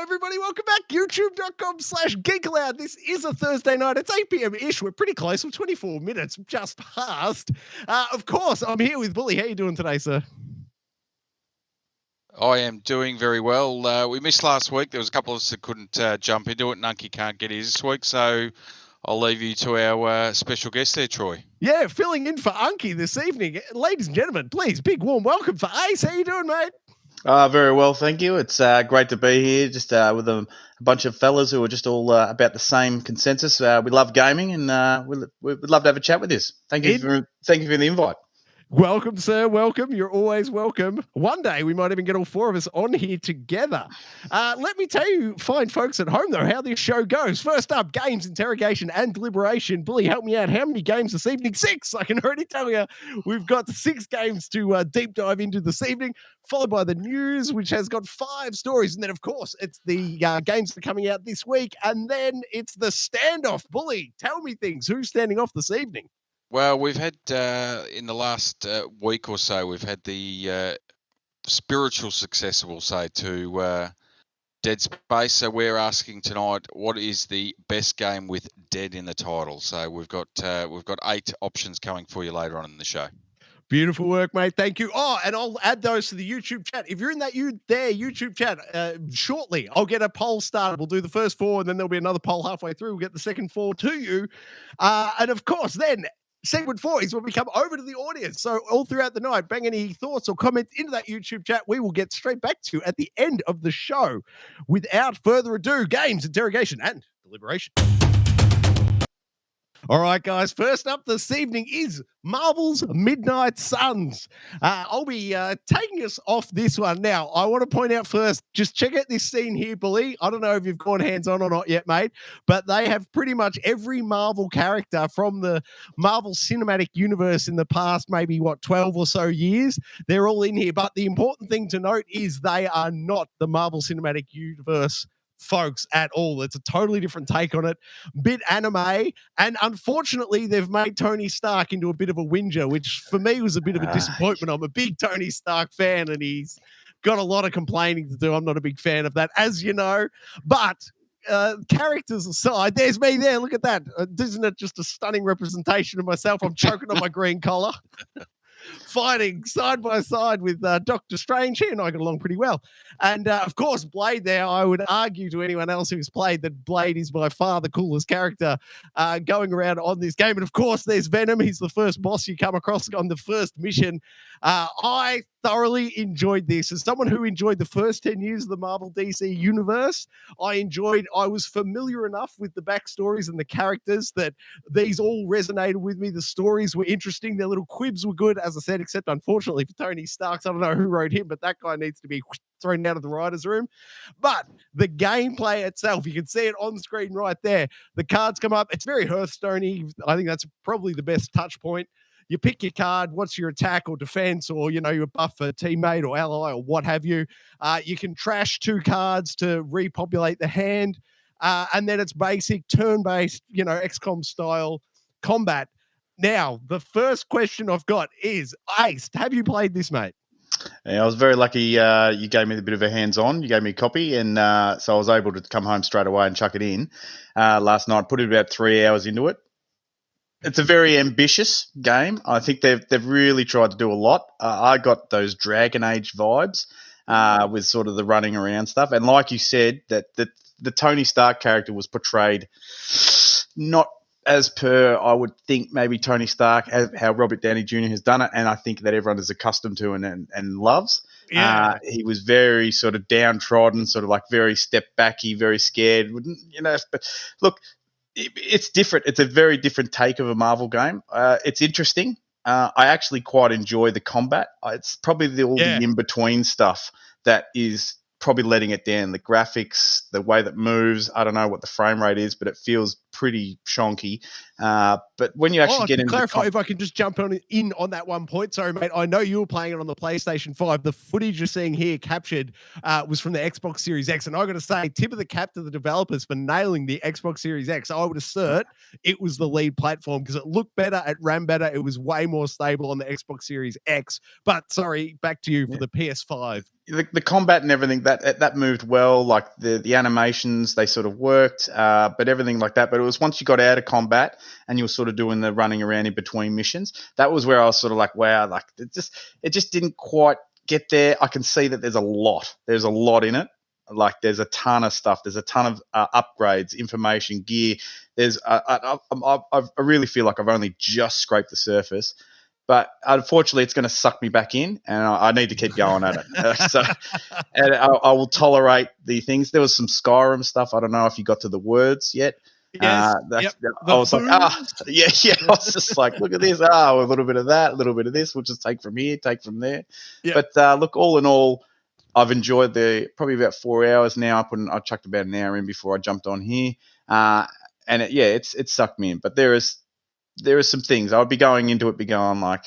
everybody. Welcome back. YouTube.com/Geek Aloud. This is a Thursday night. It's 8 p.m-ish. We're pretty close. We're 24 minutes just past. Of course, I'm here with Bully. How you doing today, sir? I am doing very well. We missed last week. There was a couple of us that couldn't jump into it. Nunky can't get his this week, so I'll leave you to our special guest there, Troy. Yeah, filling in for Unky this evening. Ladies and gentlemen, please, big warm welcome for Ace. How you doing, mate? Very well, thank you. It's great to be here, just with a bunch of fellas who are just all about the same consensus. We love gaming, and we'd love to have a chat with you. Thank you for the invite. Welcome, sir. Welcome. You're always welcome. One day we might even get all four of us on here together. Let me tell you, fine folks at home, though, how this show goes. First up, games, interrogation, and deliberation. Bully, help me out. How many games this evening? 6. I can already tell you we've got 6 games to deep dive into this evening, followed by the news, which has got 5 stories. And then, of course, it's the games that are coming out this week. And then it's the standoff. Bully, tell me things. Who's standing off this evening? Well, we've had, in the last week or so, we've had the spiritual successor, we'll say, to Dead Space. So we're asking tonight, what is the best game with Dead in the title? So we've got 8 options coming for you later on in the show. Beautiful work, mate. Thank you. Oh, and I'll add those to the YouTube chat. If you're in that YouTube chat, shortly, I'll get a poll started. We'll do the first 4, and then there'll be another poll halfway through. We'll get the second 4 to you. And of course, then segment 4 is when we come over to the audience. So all throughout the night, bang any thoughts or comments into that YouTube chat. We will get straight back to you at the end of the show. Without further ado, games, interrogation, and deliberation. All right, guys, first up this evening is Marvel's Midnight Suns. I'll be taking us off this one now. I want to point out first, just check out this scene here, Bully. I don't know if you've gone hands-on or not yet, mate, but they have pretty much every Marvel character from the Marvel Cinematic Universe in the past, maybe, 12 or so years. They're all in here, but the important thing to note is they are not the Marvel Cinematic Universe folks at all. It's a totally different take on it, bit anime, and unfortunately they've made Tony Stark into a bit of a whinger, which for me was a bit of a disappointment. I'm a big Tony Stark fan and he's got a lot of complaining to do. I'm not a big fan of that, as you know, but characters aside, there's me there. Look at that. Isn't it just a stunning representation of myself? I'm choking on my green collar. Fighting side by side with Doctor Strange. He and I got along pretty well. And, of course, Blade there, I would argue to anyone else who's played that Blade is by far the coolest character going around on this game. And, of course, there's Venom. He's the first boss you come across on the first mission. I thoroughly enjoyed this. As someone who enjoyed the first 10 years of the Marvel DC universe, I was familiar enough with the backstories and the characters that these all resonated with me. The stories were interesting. Their little quibs were good, as I said, except unfortunately for Tony Stark. I don't know who wrote him, but that guy needs to be thrown out of the writer's room. But the gameplay itself, you can see it on screen right there. The cards come up. It's very Hearthstone-y. I think that's probably the best touch point. You pick your card, what's your attack or defense, or, you buff a teammate or ally or what have you. You can trash 2 cards to repopulate the hand. And then it's basic turn-based, XCOM style combat. Now, the first question I've got is, Ace, have you played this, mate? Yeah, I was very lucky. You gave me a bit of a hands-on. You gave me a copy, and so I was able to come home straight away and chuck it in last night. Put it about 3 hours into it. It's a very ambitious game. I think they've really tried to do a lot. I got those Dragon Age vibes with sort of the running around stuff. And like you said, that the Tony Stark character was portrayed not as per, I would think, maybe Tony Stark, how Robert Downey Jr. has done it, and I think that everyone is accustomed to and loves. Yeah. He was very sort of downtrodden, sort of like very step-backy, very scared. But look, it's different. It's a very different take of a Marvel game. It's interesting. I actually quite enjoy the combat. It's probably the in-between stuff that is probably letting it down. The graphics, the way that moves, I don't know what the frame rate is, but it feels pretty shonky. But when you actually get to into clarify, if I can just jump in on that one point. Sorry, mate. I know you were playing it on the PlayStation 5. The footage you're seeing here captured was from the Xbox Series X. And I got to say, tip of the cap to the developers for nailing the Xbox Series X. I would assert it was the lead platform because it looked better, it ran better, it was way more stable on the Xbox Series X. But sorry, back to you for the PS5. The combat and everything that moved well, like the animations, they sort of worked, but everything like that. But it was once you got out of combat and you were sort of doing the running around in between missions, that was where I was sort of like, wow, like it just didn't quite get there. I can see that there's a lot in it. Like there's a ton of stuff, there's a ton of upgrades, information, gear. There's I really feel like I've only just scraped the surface. But unfortunately, it's going to suck me back in, and I need to keep going at it. And I will tolerate the things. There was some Skyrim stuff. I don't know if you got to the words yet. Yes. I was like, yeah. I was just like, look at this. A little bit of that, a little bit of this. We'll just take from here, take from there. Yep. But look, all in all, I've enjoyed probably about 4 hours now. I chucked about an hour in before I jumped on here. And it sucked me in. But there are some things I would be going into it, like,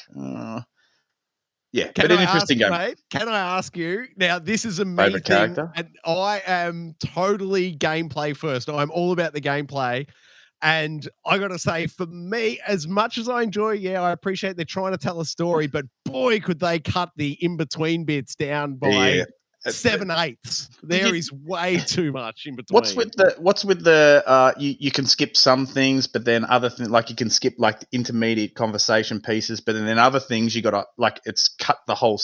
but an interesting game. Mate, can I ask you now? This is a me thing, character? And I am totally gameplay first. I'm all about the gameplay, and I got to say, for me, as much as I enjoy, I appreciate they're trying to tell a story, but boy, could they cut the in between bits down by 7/8. There is way too much in between. What's with the you can skip some things, but then other things, like you can skip like intermediate conversation pieces, but then other things you got to, like, it's cut the whole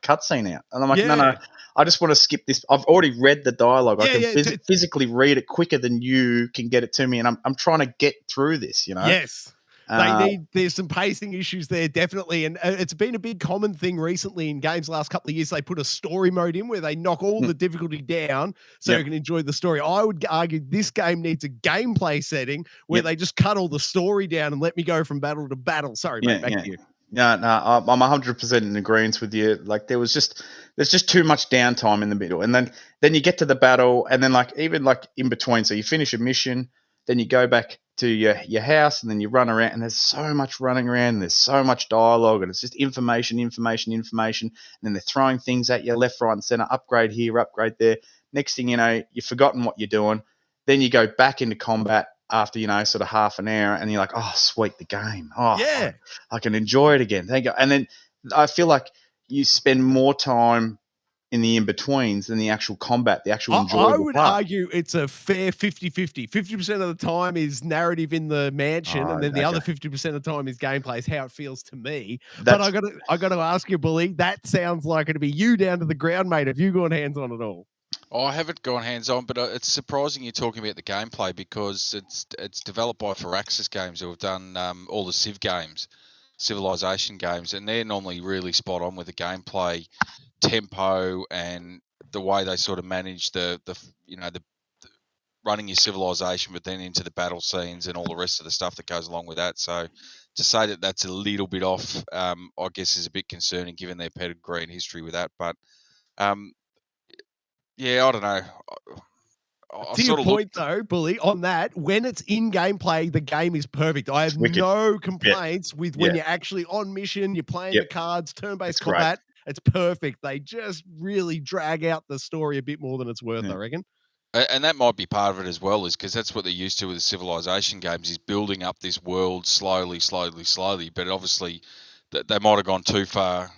cutscene out. And I'm like, no, I just want to skip this. I've already read the dialogue. I can physically read it quicker than you can get it to me, and I'm trying to get through this, Yes. There's some pacing issues there, definitely. And it's been a big common thing recently in games the last couple of years. They put a story mode in where they knock all the difficulty down so you can enjoy the story. I would argue this game needs a gameplay setting where they just cut all the story down and let me go from battle to battle. Sorry, mate, back to you. No, I'm 100% in agreement with you. Like there's just too much downtime in the middle. And then you get to the battle, and then like even like in between, so you finish a mission, then you go back to your house, and then you run around, and there's so much running around, and there's so much dialogue, and it's just information, and then they're throwing things at you left, right, and center, upgrade here, upgrade there. Next thing you know, you've forgotten what you're doing. Then you go back into combat after, sort of half an hour, and you're like, oh, sweet, the game. Oh, yeah. I can enjoy it again. Thank you. And then I feel like you spend more time in the in-betweens than the actual combat, the actual enjoyable part. I would argue it's a fair 50-50. 50% of the time is narrative in the mansion, and then the other 50% of the time is gameplay, is how it feels to me. But I got to ask you, Bully, that sounds like it'd be you down to the ground, mate. Have you gone hands-on at all? I haven't gone hands-on, but it's surprising you're talking about the gameplay because it's developed by Firaxis Games, who have done all the Civ games, Civilization games, and they're normally really spot on with the gameplay tempo and the way they sort of manage the running your civilization, but then into the battle scenes and all the rest of the stuff that goes along with that. So to say that that's a little bit off, I guess is a bit concerning given their pedigree and history with that. But I don't know. To your point, though, Bully, on that, when it's in gameplay, the game is perfect. I have no complaints with when you're actually on mission, you're playing the cards, turn-based combat. It's perfect. They just really drag out the story a bit more than it's worth, I reckon. And that might be part of it as well, is because that's what they're used to with the Civilization games, is building up this world slowly. But obviously, they might have gone too far.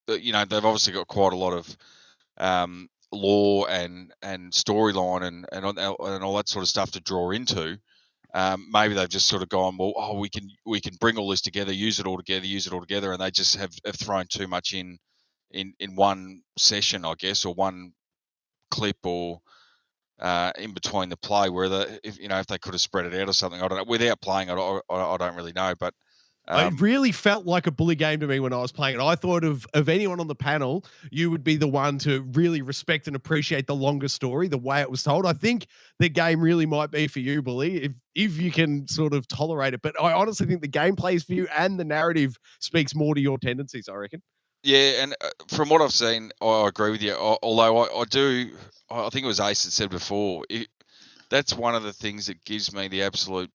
They've obviously got quite a lot of lore and storyline and all that sort of stuff to draw into. Maybe they've just sort of gone, well, we can bring all this together, use it all together, and they just have thrown too much in one session, I guess, or one clip, or in between the play, where if they could have spread it out or something, I don't know. Without playing it, I don't really know, but. It really felt like a Bully game to me when I was playing it. I thought of anyone on the panel, you would be the one to really respect and appreciate the longer story, the way it was told. I think the game really might be for you, Bully, if you can sort of tolerate it. But I honestly think the gameplay is for you, and the narrative speaks more to your tendencies, I reckon. Yeah, and from what I've seen, I agree with you. Although I think it was Ace that said before, that's one of the things that gives me the absolute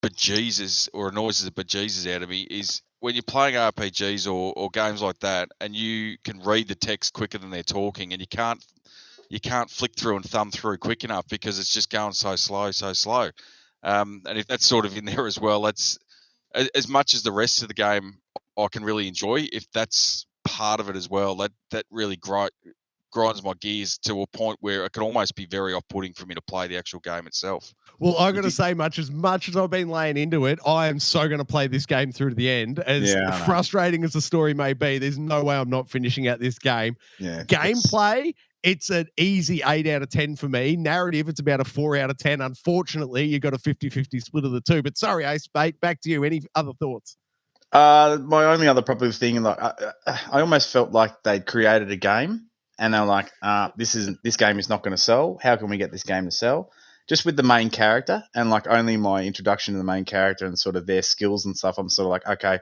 bejesus or annoys the bejesus out of me is when you're playing RPGs or games like that, and you can read the text quicker than they're talking, and you can't flick through and thumb through quick enough because it's just going so slow. And if that's sort of in there as well, that's as much as the rest of the game I can really enjoy. If that's part of it as well, that really grinds my gears to a point where it can almost be very off-putting for me to play the actual game itself. Well, I got to say, much as I've been laying into it, I am so going to play this game through to the end. As frustrating as the story may be, there's no way I'm not finishing out this game. Yeah, gameplay, it's an easy 8 out of 10 for me. Narrative, it's about a 4 out of 10. Unfortunately, you got a 50-50 split of the two. But sorry, Ace, mate, back to you. Any other thoughts? My only other probably thing, like I almost felt like they'd created a game and they were like, this game is not going to sell. How can we get this game to sell? Just with the main character and like only my introduction to the main character and sort of their skills and stuff, I'm sort of like, okay,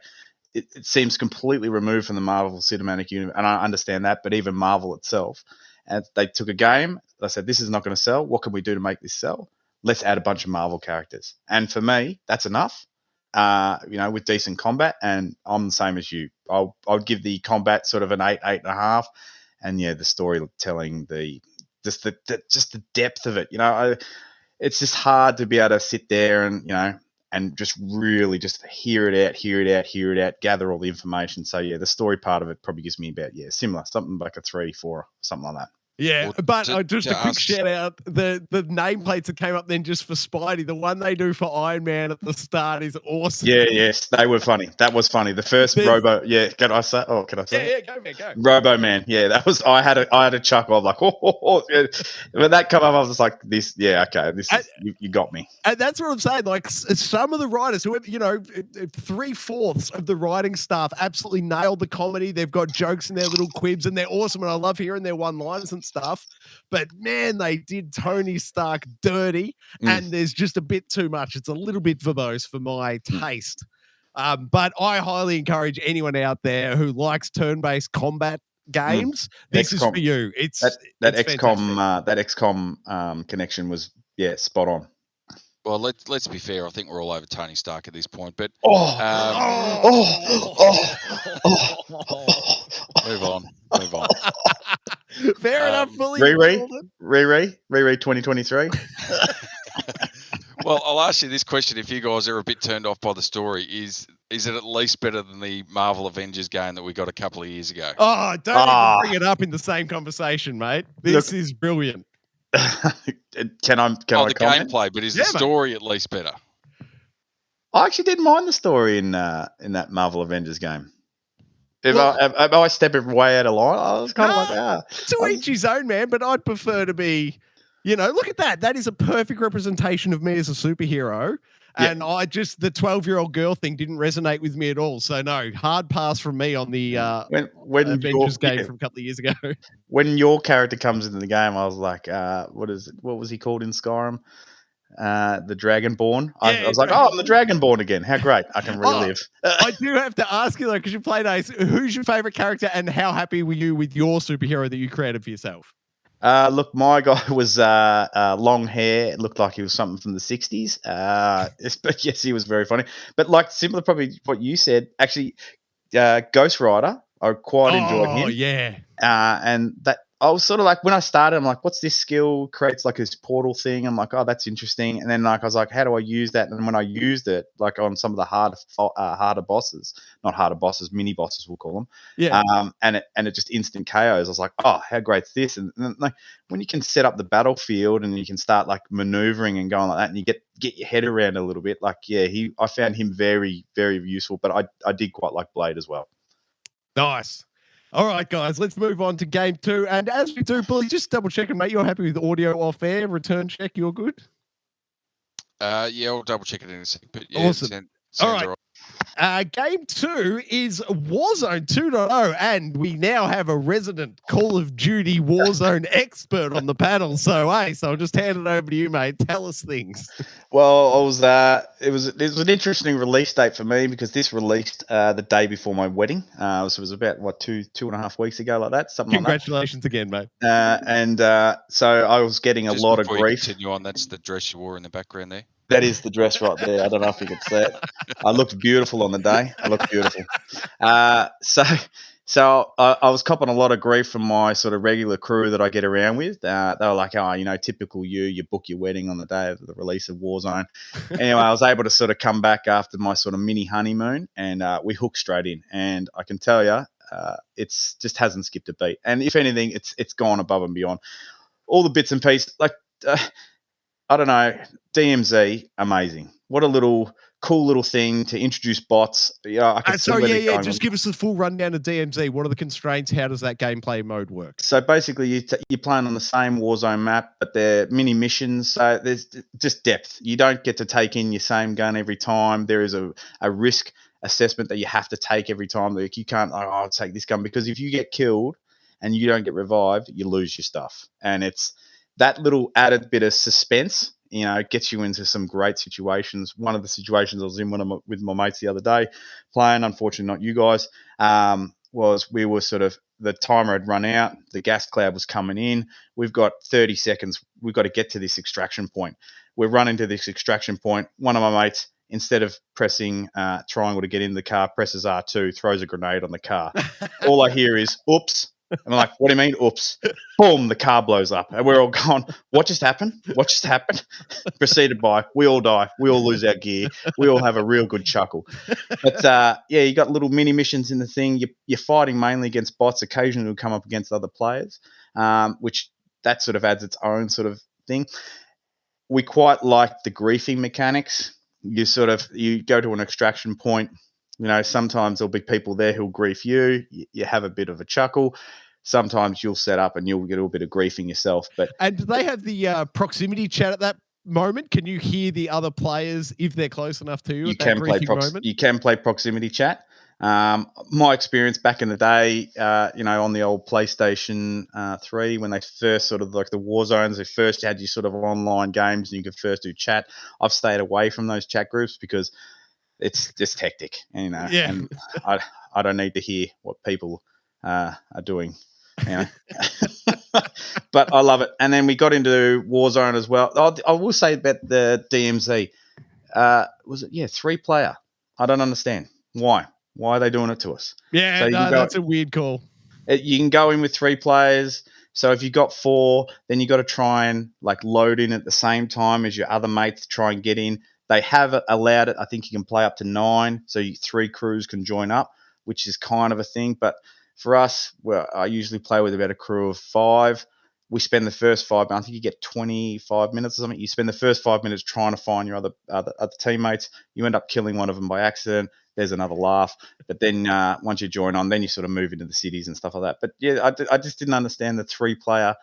it seems completely removed from the Marvel Cinematic Universe, and I understand that, but even Marvel itself, and they took a game, they said, this is not going to sell. What can we do to make this sell? Let's add a bunch of Marvel characters. And for me, that's enough. With decent combat, and I'm the same as you. I'd give the combat sort of an 8.5, and the storytelling, just the depth of it. It's just hard to be able to sit there and just really just hear it out, gather all the information. So the story part of it probably gives me about similar, something like a 3, 4, something like that. Yeah, but just a quick shout out, the nameplates that came up then just for Spidey, the one they do for Iron Man at the start is awesome. Yeah, yes, they were funny. That was funny. The first Robo, can I say? Oh, can I say? Yeah, go man, go. Robo Man, that was. I had a chuckle. I'm like, yeah. When that come up, I was just like, this. Yeah, okay, this is you got me. And that's what I'm saying. Like some of the writers, who 3/4 of the writing staff absolutely nailed the comedy. They've got jokes in their little quibs, and they're awesome. And I love hearing their one-liners and stuff. But man, they did Tony Stark dirty, and there's just a bit too much. It's a little bit verbose for my taste. But I highly encourage anyone out there who likes turn-based combat games. This is for you. It's that XCOM connection was spot on. Well, let's be fair. I think we're all over Tony Stark at this point. But move on. Fair enough. Fully Riri 2023. Well, I'll ask you this question: if you guys are a bit turned off by the story, is it at least better than the Marvel Avengers game that we got a couple of years ago? Oh, don't even bring it up in the same conversation, mate. This is brilliant. Can I the comment? Gameplay, but is the story at least better? I actually didn't mind the story in that Marvel Avengers game. If I step way out of line, I was kind of like, to each his own, man. But I'd prefer to be, look at that. That is a perfect representation of me as a superhero. And the 12-year-old girl thing didn't resonate with me at all. So no, hard pass from me on the Avengers game from a couple of years ago. When your character comes into the game, I was like, what was he called in Skyrim? The Dragonborn. I was like, I'm the Dragonborn again. How great. I can relive. I do have to ask you though, because you played Ace, who's your favorite character and how happy were you with your superhero that you created for yourself? Look, my guy was long hair. It looked like he was something from the 60s. But yes, he was very funny. But like similar probably what you said, actually, Ghost Rider, I quite enjoyed him. Oh, yeah. And that I was sort of like, when I started, I'm like, what's this skill? Creates like this portal thing. I'm like, oh, that's interesting. And then like I was like, how do I use that? And when I used it, like on some of the harder bosses, not harder bosses, mini bosses, we'll call them. Yeah. And it just instant KOs. I was like, oh, how great's this? And then, like when you can set up the battlefield and you can start like maneuvering and going like that, and you get your head around a little bit. Like, I found him very, very useful. But I did quite like Blade as well. Nice. All right, guys, let's move on to game 2. And as we do, Bully, just double checking, mate. You're happy with audio off air, return check, you're good? I'll double check it in a second. But awesome. All right. Game 2 is Warzone 2.0, and we now have a resident Call of Duty Warzone expert on the panel. So, Ace, I'll just hand it over to you, mate. Tell us things. Well, it was an interesting release date for me because this released the day before my wedding. So it was about, 2.5 weeks ago, like that. Congratulations again, mate. So I was getting a lot of grief. Continue on, that's the dress you wore in the background there. That is the dress right there. I don't know if you could see it. I looked beautiful on the day. I looked beautiful. So I was copping a lot of grief from my sort of regular crew that I get around with. They were like, oh, typical you book your wedding on the day of the release of Warzone. Anyway, I was able to sort of come back after my sort of mini honeymoon, and we hooked straight in. And I can tell you, it's just hasn't skipped a beat. And if anything, it's gone above and beyond. All the bits and pieces, like I don't know, DMZ, amazing. What a cool little thing to introduce bots. Yeah, I can see where they're going. Just give us the full rundown of DMZ. What are the constraints? How does that gameplay mode work? So basically, you're playing on the same Warzone map, but they're mini missions. So there's just depth. You don't get to take in your same gun every time. There is a risk assessment that you have to take every time. Like you can't, I'll take this gun, because if you get killed and you don't get revived, you lose your stuff. And it's that little added bit of suspense, gets you into some great situations. One of the situations I was in with my mates the other day playing, unfortunately not you guys, was we were sort of, the timer had run out, the gas cloud was coming in, we've got 30 seconds, we've got to get to this extraction point. We're running to this extraction point. One of my mates, instead of pressing triangle to get in the car, presses R2, throws a grenade on the car. All I hear is, oops. And I'm like, what do you mean, oops? Boom, the car blows up. And we're all going, what just happened? What just happened? Preceded by, we all die. We all lose our gear. We all have a real good chuckle. But, you got little mini missions in the thing. You're fighting mainly against bots. Occasionally you'll come up against other players, which that sort of adds its own sort of thing. We quite like the griefing mechanics. You go to an extraction point. Sometimes there'll be people there who'll grief you. You have a bit of a chuckle. Sometimes you'll set up and you'll get a little bit of griefing yourself. And do they have the proximity chat at that moment? Can you hear the other players if they're close enough to you at that griefing moment? You can play proximity chat. My experience back in the day, on the old PlayStation 3, when they first sort of, like the war zones, they first had you sort of online games and you could first do chat. I've stayed away from those chat groups because it's just hectic, and I don't need to hear what people are doing, But I love it. And then we got into Warzone as well. I will say about the DMZ, was it 3-player? I don't understand why are they doing it to us? Yeah, so that's a weird call. You can go in with 3 players. So if you got 4, then you got to try and like load in at the same time as your other mates to try and get in. They have allowed it. I think you can play up to 9, so 3 crews can join up, which is kind of a thing. But for us, I usually play with about a crew of 5. We spend the first 5. I think you get 25 minutes or something. You spend the first 5 minutes trying to find your other teammates. You end up killing one of them by accident. There's another laugh. But then once you join on, then you sort of move into the cities and stuff like that. But yeah, I just didn't understand the 3-player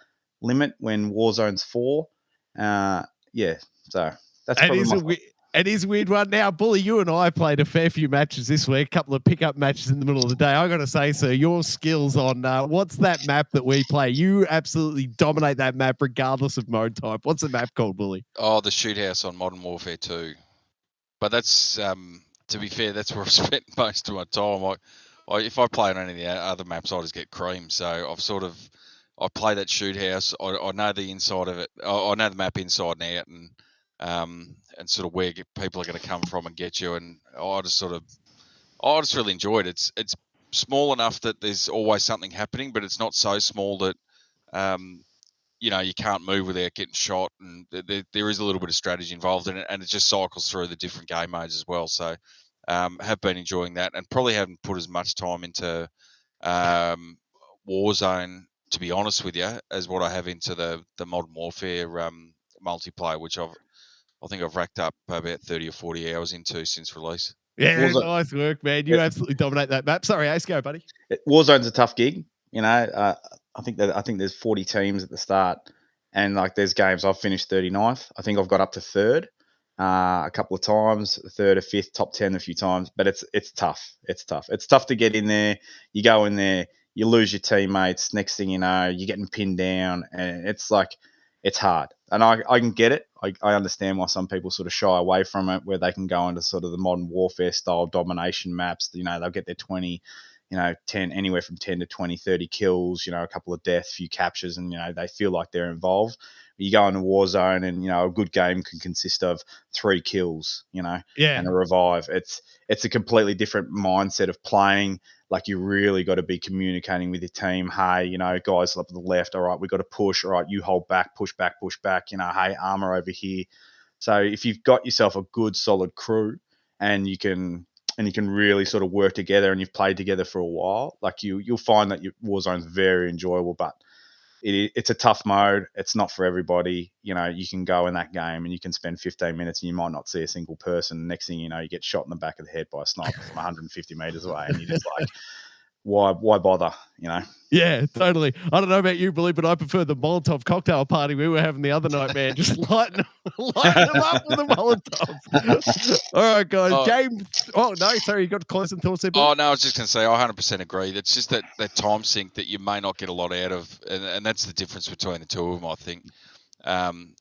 limit when Warzone's 4. So that's probably It is a weird one. Now, Bully, you and I played a fair few matches this week, a couple of pickup matches in the middle of the day. I got to say, sir, your skills on what's that map that we play? You absolutely dominate that map regardless of mode type. What's the map called, Bully? Oh, the Shoot House on Modern Warfare 2. But that's, to be fair, that's where I've spent most of my time. If I play on any of the other maps, I just get creamed. So I play that Shoot House. I know the inside of it. I know the map inside and out, and sort of where people are going to come from and get you. And I just really enjoy it. It's small enough that there's always something happening, but it's not so small that you can't move without getting shot, and there is a little bit of strategy involved in it, and it just cycles through the different game modes as well. So have been enjoying that, and probably haven't put as much time into Warzone, to be honest with you, as what I have into the Modern Warfare multiplayer, which I think I've racked up about 30 or 40 hours into since release. Yeah, nice work, man. You absolutely dominate that map. Sorry, Ace, go, buddy. Warzone's a tough gig. I think there's 40 teams at the start, and like there's games I've finished 39th. I think I've got up to 3rd a couple of times, 3rd or 5th, top 10 a few times. But it's tough. It's tough. It's tough to get in there. You go in there, you lose your teammates. Next thing you know, you're getting pinned down, and it's hard. And I can get it. I understand why some people sort of shy away from it, where they can go into sort of the Modern Warfare style domination maps. They'll get their 20, 10, anywhere from 10 to 20, 30 kills, a couple of deaths, few captures, and, they feel like they're involved. you go into Warzone and, a good game can consist of 3 kills, and a revive. It's a completely different mindset of playing. Like, you really got to be communicating with your team. Hey, guys up to the left. All right, we got to push. All right, you hold back, push back, push back. Hey, armor over here. So if you've got yourself a good, solid crew, and you can really sort of work together, and you've played together for a while, like you'll find that your Warzone's very enjoyable. But it's a tough mode. It's not for everybody. You can go in that game and you can spend 15 minutes and you might not see a single person. Next thing you know, you get shot in the back of the head by a sniper from 150 meters away, and you're just like, why bother? Yeah, totally. I don't know about you, Billy, but I prefer the Molotov cocktail party we were having the other night, man. Just lighting them up with a Molotov. All right, guys. Game. Oh, no, sorry. You got closing thoughts there, Billy? Oh, no, I was just going to say, I 100% agree. It's just that time sink that you may not get a lot out of, and that's the difference between the two of them, I think,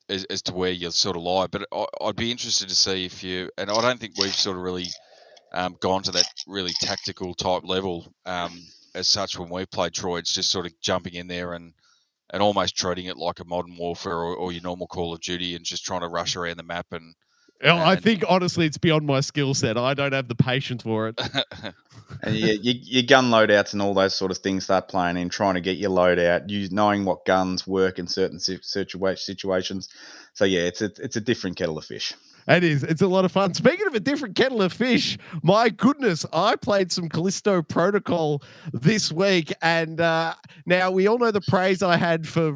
as to where you sort of lie. But I'd be interested to see if you, and I don't think we've sort of really gone to that really tactical type level as such when we played Troy. It's just sort of jumping in there and almost treating it like a Modern Warfare or your normal Call of Duty, and just trying to rush around the map. And I think, honestly, it's beyond my skill set. I don't have the patience for it. And your gun loadouts and all those sort of things start playing in, trying to get your loadout, knowing what guns work in certain situations. So yeah, it's a different kettle of fish. It is. It's a lot of fun. Speaking of a different kettle of fish, my goodness, I played some Callisto Protocol this week, and now we all know the praise I had for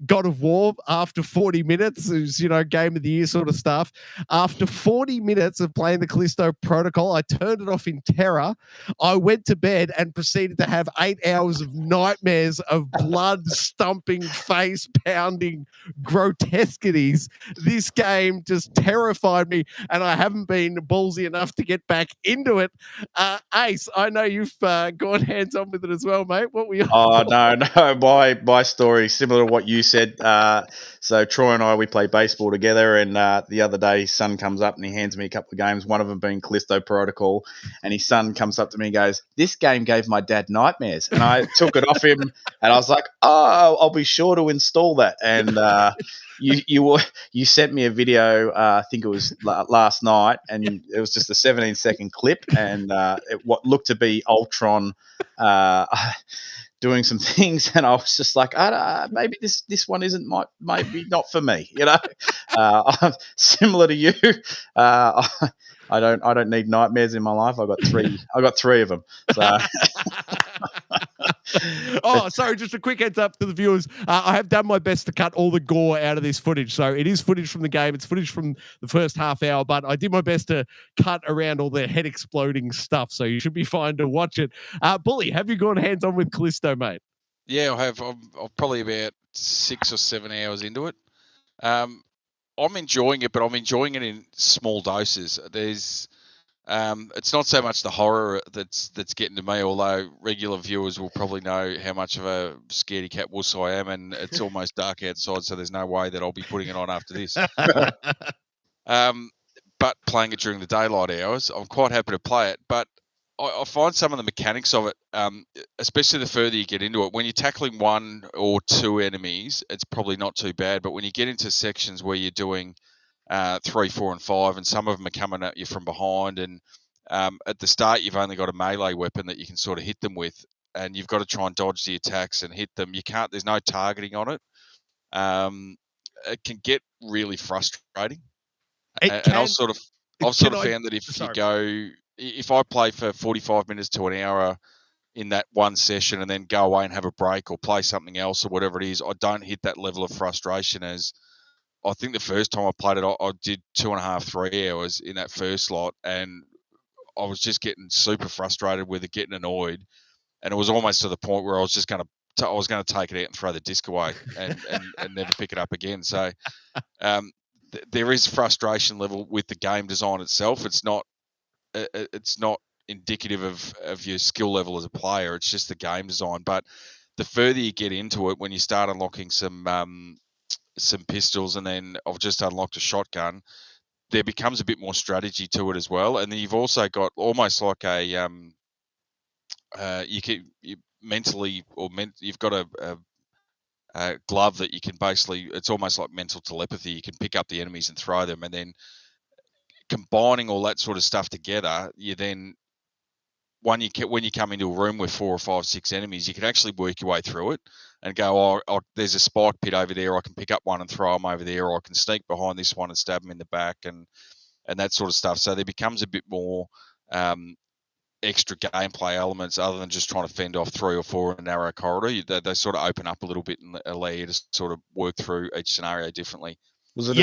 God of War after 40 minutes. It was, game of the year sort of stuff. After 40 minutes of playing the Callisto Protocol, I turned it off in terror. I went to bed and proceeded to have 8 hours of nightmares of blood-stumping, face-pounding grotesquities. This game just terrified me, and I haven't been ballsy enough to get back into it. Ace, I know you've gone hands-on with it as well, mate. What were you? Oh, no. My story, similar to what you said. So Troy and I, we play baseball together, and the other day his son comes up and he hands me a couple of games, one of them being Callisto Protocol, and his son comes up to me and goes, "This game gave my dad nightmares." And I took it off him, and I was like, "Oh, I'll be sure to install that." And you sent me a video, I think it was last night, and it was just a 17-second clip, and what looked to be Ultron doing some things, and I was just like, maybe this one isn't maybe not for me, similar to you. I don't need nightmares in my life. I got three of them. So. Oh, sorry, just a quick heads up to the viewers. I have done my best to cut all the gore out of this footage. So it is footage from the game. It's footage from the first half hour, but I did my best to cut around all the head exploding stuff. So you should be fine to watch it. Bully, have you gone hands on with Callisto, mate? Yeah, I have. I'm probably about 6 or 7 hours into it. I'm enjoying it, but I'm enjoying it in small doses. There's it's not so much the horror that's getting to me, although regular viewers will probably know how much of a scaredy cat wuss I am, and it's almost dark outside, so there's no way that I'll be putting it on after this. But playing it during the daylight hours, I'm quite happy to play it. But I find some of the mechanics of it, especially the further you get into it, when you're tackling 1 or 2 enemies, it's probably not too bad. But when you get into sections where you're doing 3, 4, and 5, and some of them are coming at you from behind, and at the start you've only got a melee weapon that you can sort of hit them with, and you've got to try and dodge the attacks and hit them. You can't. There's no targeting on it. It can get really frustrating. And I've sort of found that if I play for 45 minutes to an hour in that one session and then go away and have a break or play something else or whatever it is, I don't hit that level of frustration as I think the first time I played it, I did 2.5, 3 hours in that first slot, and I was just getting super frustrated with it, getting annoyed, and it was almost to the point where I was just going to take it out and throw the disc away and never pick it up again. So there is frustration level with the game design itself. It's not indicative of your skill level as a player. It's just the game design. But the further you get into it, when you start unlocking some pistols, and then I've just unlocked a shotgun, there becomes a bit more strategy to it as well. And then you've also got almost like a you've got glove that you can basically, it's almost like mental telepathy. You can pick up the enemies and throw them, and then combining all that sort of stuff together, you then, when you come into a room with 4 or 5, 6 enemies, you can actually work your way through it and go, there's a spike pit over there, I can pick up one and throw them over there, or I can sneak behind this one and stab them in the back, and that sort of stuff. So there becomes a bit more extra gameplay elements other than just trying to fend off 3 or 4 in a narrow corridor. They sort of open up a little bit and allow you to sort of work through each scenario differently. Was it?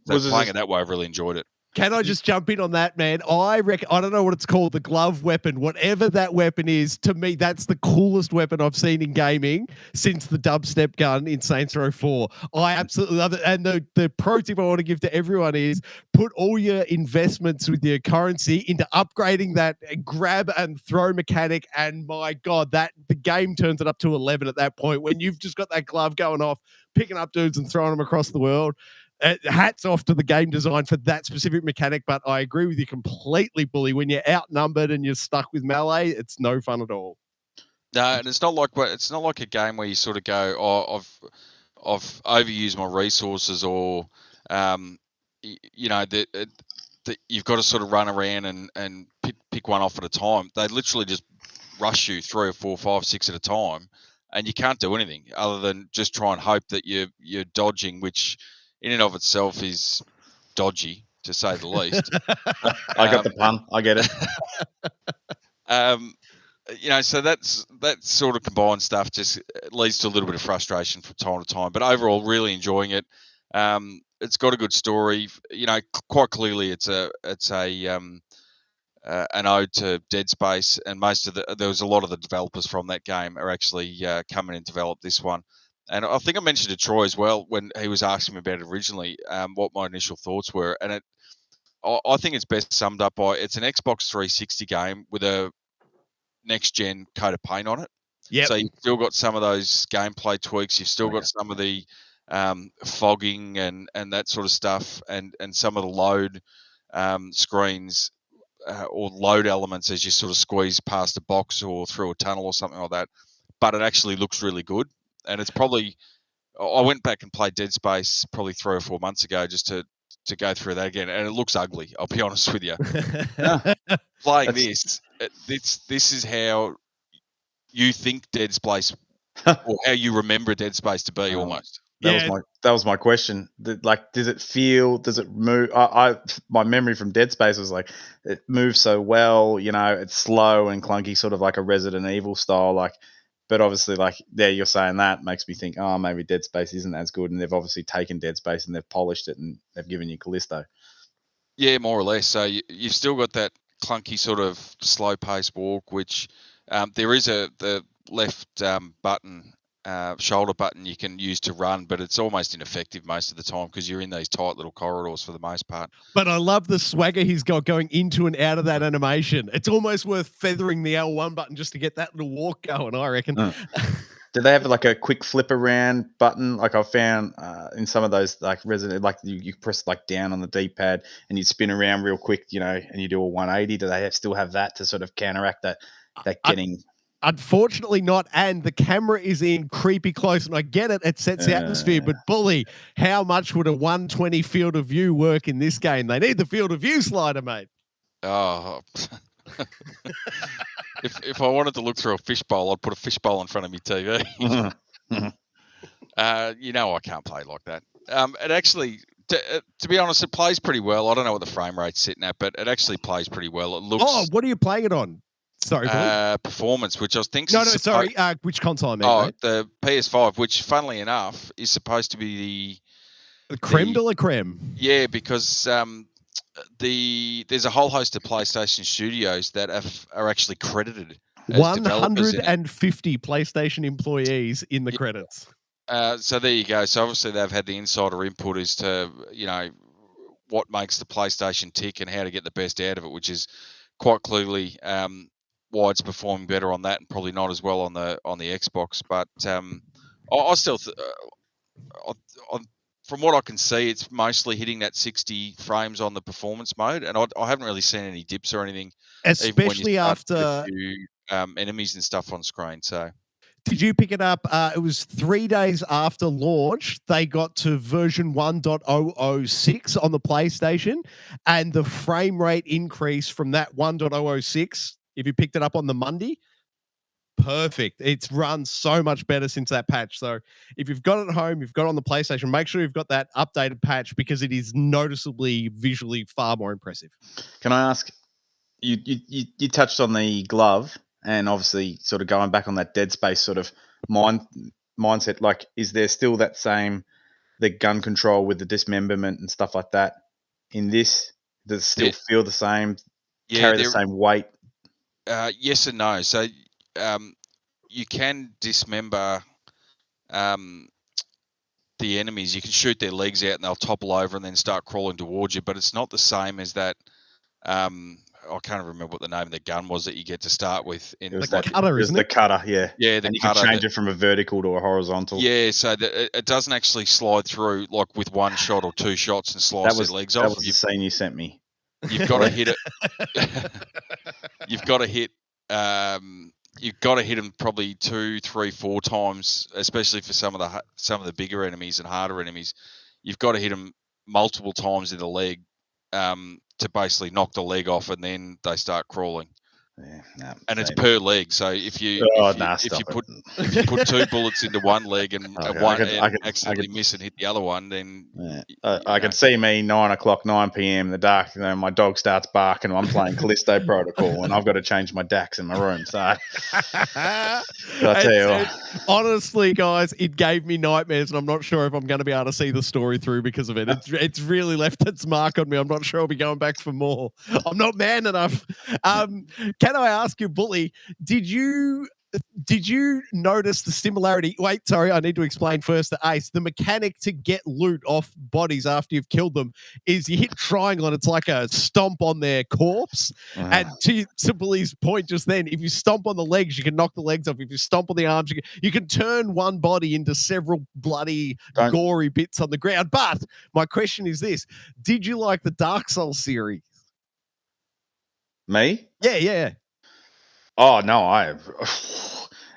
Playing it that way, I've really enjoyed it. Can I just jump in on that, man? I don't know what it's called, the glove weapon, whatever that weapon is. To me, that's the coolest weapon I've seen in gaming since the dubstep gun in Saints Row 4. I absolutely love it. And the pro tip I want to give to everyone is put all your investments with your currency into upgrading that grab and throw mechanic. And my God, the game turns it up to 11 at that point when you've just got that glove going off, picking up dudes and throwing them across the world. Hats off to the game design for that specific mechanic, but I agree with you completely, Bully. When you're outnumbered and you're stuck with melee, it's no fun at all. No, and it's not like a game where you sort of go, I've overused my resources, or that you've got to sort of run around and pick one off at a time. They literally just rush you 3 or 4, 5, 6 at a time, and you can't do anything other than just try and hope that you're dodging, which in and of itself is dodgy, to say the least. I got the pun. I get it. So that sort of combined stuff just leads to a little bit of frustration from time to time. But overall, really enjoying it. It's got a good story. Quite clearly, it's an ode to Dead Space, and there was a lot of the developers from that game are actually coming and develop this one. And I think I mentioned to Troy as well when he was asking me about it originally, what my initial thoughts were. And I think it's best summed up by, it's an Xbox 360 game with a next-gen coat of paint on it. Yep. So you've still got some of those gameplay tweaks. You've still got some of the fogging and that sort of stuff, and some of the load screens or load elements as you sort of squeeze past a box or through a tunnel or something like that. But it actually looks really good. And it's probably, I went back and played Dead Space probably 3 or 4 months ago just to go through that again, and it looks ugly, I'll be honest with you. Playing this is how you think Dead Space, or how you remember Dead Space to be, almost. That was my question. Does it feel? Does it move? My memory from Dead Space was like it moves so well. It's slow and clunky, sort of like a Resident Evil style. But obviously, you're saying that makes me think, oh, maybe Dead Space isn't as good, and they've obviously taken Dead Space and they've polished it and they've given you Callisto. Yeah, more or less. So you've still got that clunky sort of slow-paced walk, which there is the left button, shoulder button you can use to run, but it's almost ineffective most of the time because you're in these tight little corridors for the most part. But I love the swagger he's got going into and out of that animation. It's almost worth feathering the L1 button just to get that little walk going, I reckon. Do they have a quick flip around button? Like I found in some of those Resident, you press down on the D-pad and you spin around real quick, and you do a 180. Do they still have that to sort of counteract that getting? Unfortunately not, and the camera is in creepy close, and I get it, it sets the atmosphere, but Bully, how much would a 120 field of view work in this game? They need the field of view slider, mate. Oh. If I wanted to look through a fishbowl, I'd put a fishbowl in front of my TV. I can't play like that. It actually, to be honest, it plays pretty well. I don't know what the frame rate's sitting at, but it actually plays pretty well. It looks. Oh, what are you playing it on? Sorry, performance, which I think. Sorry. Which console? Mate? The PS5, which, funnily enough, is supposed to be the creme de la creme. Yeah, because there's a whole host of PlayStation studios that are actually credited. 150 PlayStation employees in the credits. So there you go. So obviously they've had the insider input as to what makes the PlayStation tick and how to get the best out of it, which is quite clearly why it's performing better on that and probably not as well on the Xbox. But I still, from what I can see, it's mostly hitting that 60 frames on the performance mode, and I haven't really seen any dips or anything, especially after a few enemies and stuff on screen. So Did you pick it up? It was 3 days after launch. They got to version 1.006 on the PlayStation, and the frame rate increase from that 1.006, if you picked it up on the Monday, perfect. It's run so much better since that patch. So if you've got it at home, you've got it on the PlayStation, make sure you've got that updated patch because it is noticeably visually far more impressive. Can I ask, you touched on the glove, and obviously sort of going back on that Dead Space sort of mindset, like, is there still that same, the gun control with the dismemberment and stuff like that in this? Does it still feel the same, carry the same weight? Yes and no. So you can dismember the enemies. You can shoot their legs out and they'll topple over and then start crawling towards you, but it's not the same as that. I can't remember what the name of the gun was that you get to start with. It was the cutter, isn't it? The cutter, yeah. Yeah, the and you cutter. can change it from a vertical to a horizontal. Yeah, so it doesn't actually slide through like with one shot or two shots and slice their legs off. That was the scene you sent me. You've got to hit it. You've got to hit. You've got to hit them probably 2, 3, 4 times, especially for some of the bigger enemies and harder enemies. You've got to hit them multiple times in the leg to basically knock the leg off, and then they start crawling. Yeah, and it's per leg. So if you put 2 bullets into one leg and accidentally miss and hit the other one, then I can see me 9 p.m. in the dark. You know, my dog starts barking. I'm playing Callisto Protocol, and I've got to change my DAX in my room. So I tell you what. Honestly, guys, it gave me nightmares, and I'm not sure if I'm going to be able to see the story through because of it. It's really left its mark on me. I'm not sure I'll be going back for more. I'm not man enough. Can I ask you, Bully, did you notice the similarity? Wait, sorry, I need to explain first to Ace. The mechanic to get loot off bodies after you've killed them is you hit triangle and it's like a stomp on their corpse. And to Bully's point just then, if you stomp on the legs, you can knock the legs off. If you stomp on the arms, you can turn one body into several bloody, gory bits on the ground. But my question is this: did you like the Dark Souls series? Me? Yeah. Oh no,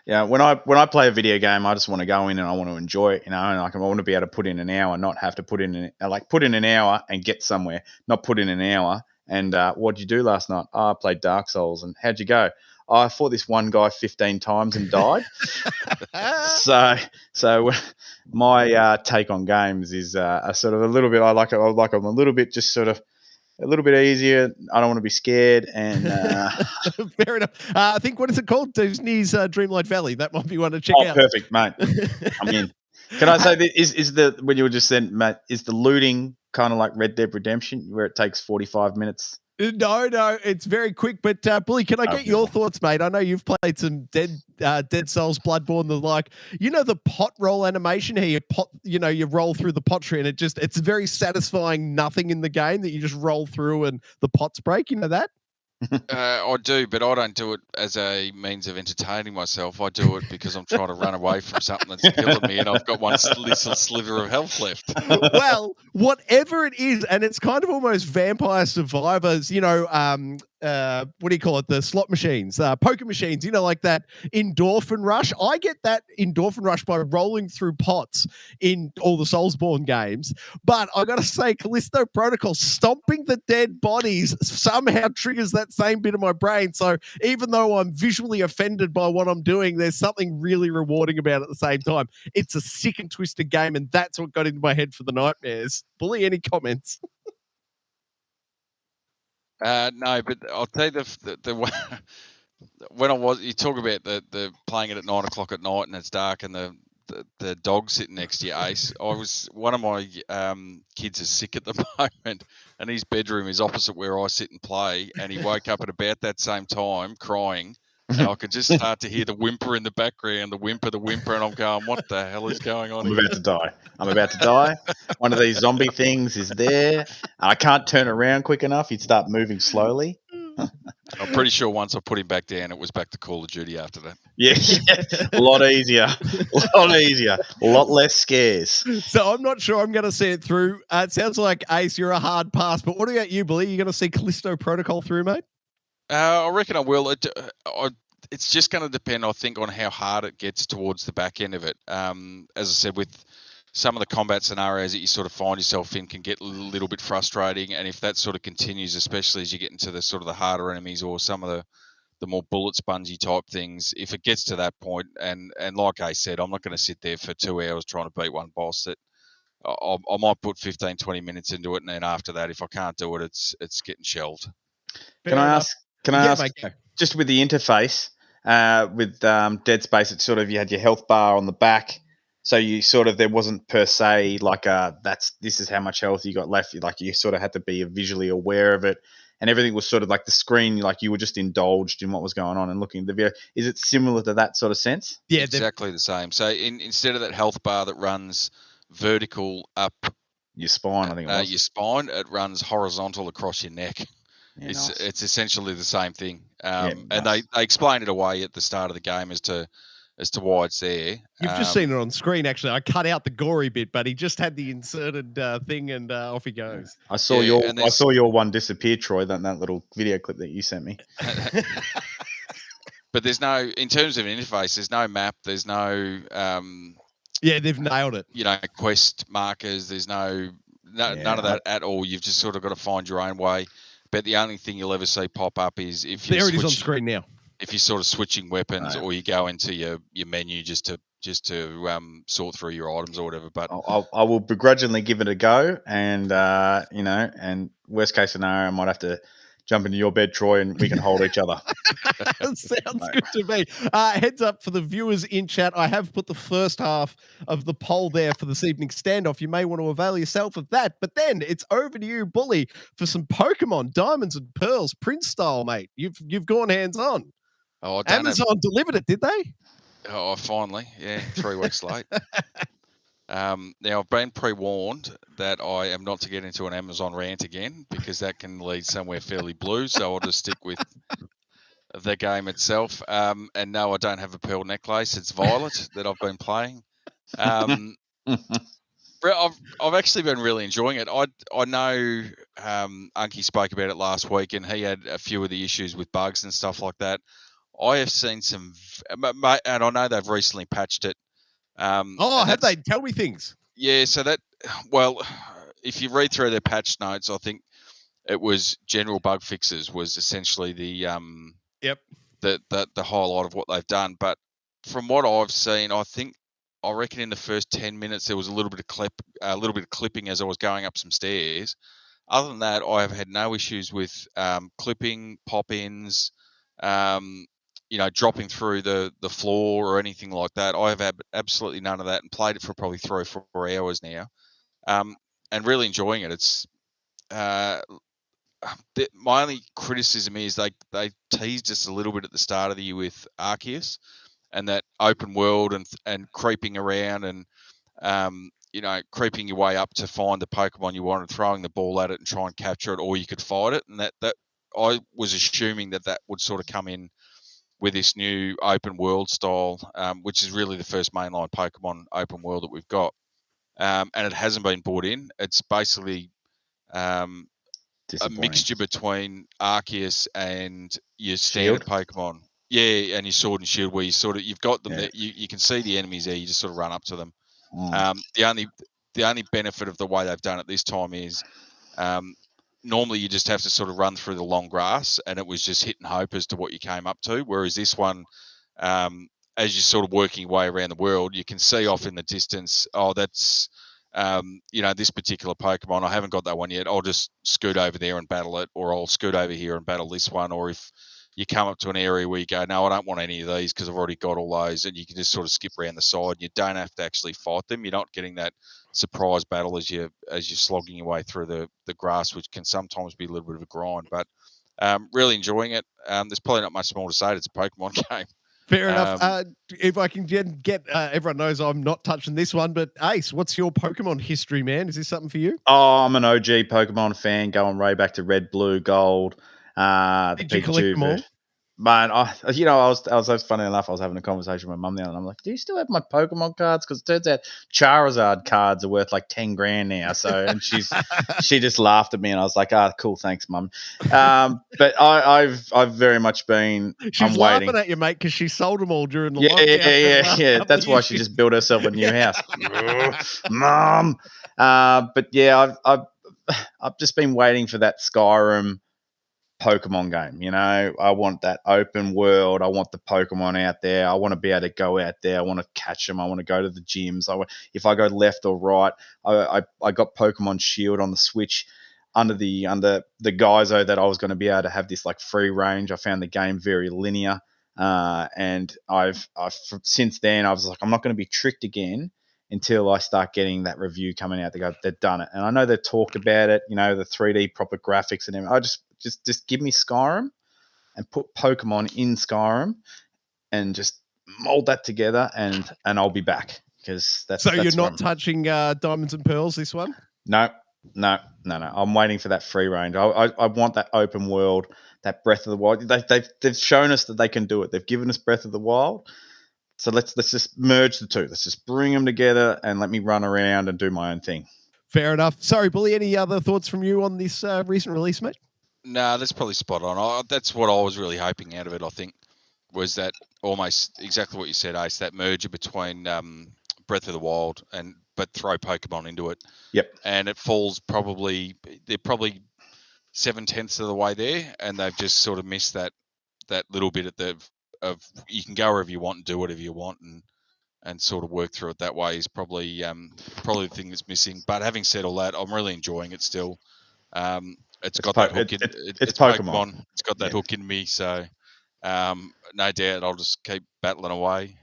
yeah. When I play a video game, I just want to go in and I want to enjoy it, you know. And I want to be able to put in an hour, not have to put in an hour and get somewhere, not put in an hour. And what did you do last night? Oh, I played Dark Souls. And how'd you go? Oh, I fought this one guy 15 times and died. So my take on games is a sort of a little bit. I like them a little bit, just sort of. A little bit easier. I don't want to be scared. And fair enough. I think, what is it called? Disney's Dreamlight Valley. That might be one to check out. Oh, perfect, mate. I'm in. Can I say that is the when you were just saying, Matt, is the looting kind of like Red Dead Redemption, where it takes 45 minutes? No, it's very quick. But Bully, can I get your thoughts, mate? I know you've played some Dead Souls, Bloodborne, the like. You know the pot roll animation here. You roll through the pot tree, and it's very satisfying. Nothing in the game that you just roll through and the pots break. You know that? I do, but I don't do it as a means of entertaining myself. I do it because I'm trying to run away from something that's killing me, and I've got one little sliver of health left. Well, whatever it is, and it's kind of almost Vampire Survivors, what do you call it? The slot machines, poker machines, like that endorphin rush. I get that endorphin rush by rolling through pots in all the Soulsborne games. But I got to say, Callisto Protocol, stomping the dead bodies somehow triggers that same bit of my brain. So even though I'm visually offended by what I'm doing, there's something really rewarding about it at the same time. It's a sick and twisted game, and that's what got into my head for the nightmares. Bully, any comments? No, but I'll tell you the when you talk about the playing it at 9 o'clock at night and it's dark and the dog sitting next to you, Ace. One of my kids is sick at the moment, and his bedroom is opposite where I sit and play, and he woke up at about that same time crying. And I could just start to hear the whimper in the background, the whimper, and I'm going, what the hell is going on? I'm about to die. One of these zombie things is there. I can't turn around quick enough. He'd start moving slowly. I'm pretty sure once I put him back down, it was back to Call of Duty after that. Yeah. A lot easier. A lot less scares. So I'm not sure I'm going to see it through. It sounds like, Ace, you're a hard pass. But what about you, Billy? You going to see Callisto Protocol through, mate? I reckon I will. it's just going to depend, I think, on how hard it gets towards the back end of it. As I said, with some of the combat scenarios that you sort of find yourself in can get a little bit frustrating, and if that sort of continues, especially as you get into the sort of the harder enemies or some of the more bullet spongy type things, if it gets to that point, and like I said, I'm not going to sit there for 2 hours trying to beat one boss. That I might put 15, 20 minutes into it, and then after that, if I can't do it, it's getting shelved. Can I ask? Mate, just with the interface with Dead Space, it's sort of you had your health bar on the back, so you sort of there wasn't per se like this is how much health you got left. Like you sort of had to be visually aware of it, and everything was sort of like the screen, like you were just indulged in what was going on and looking at the video. Is it similar to that sort of sense? Yeah, exactly the same. So instead of that health bar that runs vertical up your spine, I think it was. Your spine, it runs horizontal across your neck. Yeah, it's essentially the same thing. nice. And they explain it away at the start of the game as to why it's there. You've just seen it on screen, actually. I cut out the gory bit, but he just had the inserted thing, and off he goes. I saw your one disappear, Troy. That little video clip that you sent me. But there's no, in terms of an interface, there's no map. There's no. Yeah, they've nailed it. Quest markers. There's none of that at all. You've just sort of got to find your own way. But the only thing you'll ever see pop up is if you it is on screen now. If you're sort of switching weapons, or you go into your menu just to sort through your items or whatever. But I will begrudgingly give it a go, and and worst case scenario, I might have to jump into your bed, Troy, and we can hold each other. Sounds good to me. Heads up for the viewers in chat. I have put the first half of the poll there for this evening's standoff. You may want to avail yourself of that. But then it's over to you, Bully, for some Pokemon Diamonds and Pearls Prince style, mate. You've gone hands on. Oh, Amazon delivered it, did they? Oh, finally. Yeah, 3 weeks late. Now, I've been pre-warned that I am not to get into an Amazon rant again, because that can lead somewhere fairly blue, so I'll just stick with the game itself. And no, I don't have a pearl necklace. It's Violet that I've been playing. I've actually been really enjoying it. I know Unky spoke about it last week, and he had a few of the issues with bugs and stuff like that. I have seen some, and I know they've recently patched it. Have they? Tell me things. Yeah, so if you read through their patch notes, I think it was general bug fixes was essentially the highlight of what they've done. But from what I've seen, I reckon in the first 10 minutes there was a little bit of clipping as I was going up some stairs. Other than that, I have had no issues with clipping, pop-ins, dropping through the floor or anything like that. I have absolutely none of that, and played it for probably 3 or 4 hours now, and really enjoying it. It's my only criticism is they teased us a little bit at the start of the year with Arceus and that open world and creeping around and creeping your way up to find the Pokemon you wanted, throwing the ball at it and try and capture it, or you could fight it. And that I was assuming that would sort of come in with this new open world style, which is really the first mainline Pokemon open world that we've got. And it hasn't been brought in. It's basically a mixture between Arceus and your standard Pokemon. Yeah, and your Sword and Shield, where you've got them there. You can see the enemies there. You just sort of run up to them. The only benefit of the way they've done it this time is normally you just have to sort of run through the long grass, and it was just hit and hope as to what you came up to. Whereas this one, as you're sort of working your way around the world, you can see off in the distance, that's, this particular Pokemon. I haven't got that one yet. I'll just scoot over there and battle it, or I'll scoot over here and battle this one. Or if you come up to an area where you go, no, I don't want any of these because I've already got all those, and you can just sort of skip around the side. You don't have to actually fight them. You're not getting that surprise battle as you're slogging your way through the grass, which can sometimes be a little bit of a grind. But really enjoying it. There's probably not much more to say. It's a Pokemon game. Fair enough. If I can get everyone knows I'm not touching this one, but Ace, what's your Pokemon history, man? Is this something for you? Oh, I'm an OG Pokemon fan, going way back to Red, Blue, Gold. Did you collect them all? Man, I was funny enough. I was having a conversation with my mum now, and I'm like, "Do you still have my Pokemon cards?" Because it turns out Charizard cards are worth like 10 grand now. So, and she just laughed at me, and I was like, "Ah, cool, thanks, mum." But I've very much been. She's I'm laughing waiting. at you, mate, because she sold them all during the Yeah, lockdown. yeah. That's why she just built herself a new house, mum. But yeah, I've just been waiting for that Skyrim Pokemon game. I want that open world. I want the Pokemon out there. I want to be able to go out there. I want to catch them. I want to go to the gyms. If I go left or right, I got Pokemon Shield on the Switch under the guiso that I was going to be able to have this like free range. I found the game very linear, and I've since then I was like, I'm not going to be tricked again until I start getting that review coming out. They go, they've done it, and I know they've talked about it. The 3D proper graphics and everything. I just give me Skyrim and put Pokemon in Skyrim and just mold that together, and I'll be back, because that's So you're where not touching Diamonds and Pearls this one? No. I'm waiting for that free range. I want that open world, that Breath of the Wild. They've shown us that they can do it. They've given us Breath of the Wild. So let's just merge the two. Let's just bring them together and let me run around and do my own thing. Fair enough. Sorry, Bully, any other thoughts from you on this recent release, mate? No, that's probably spot on. That's what I was really hoping out of it, I think, was that almost exactly what you said, Ace, that merger between Breath of the Wild but throw Pokemon into it. Yep. And it falls they're probably 7/10 of the way there, and they've just sort of missed that little bit of you can go wherever you want and do whatever you want and sort of work through it that way is probably the thing that's missing. But having said all that, I'm really enjoying it still. It's got that hook in it's Pokemon. It's got that hook in me, so no doubt I'll just keep battling away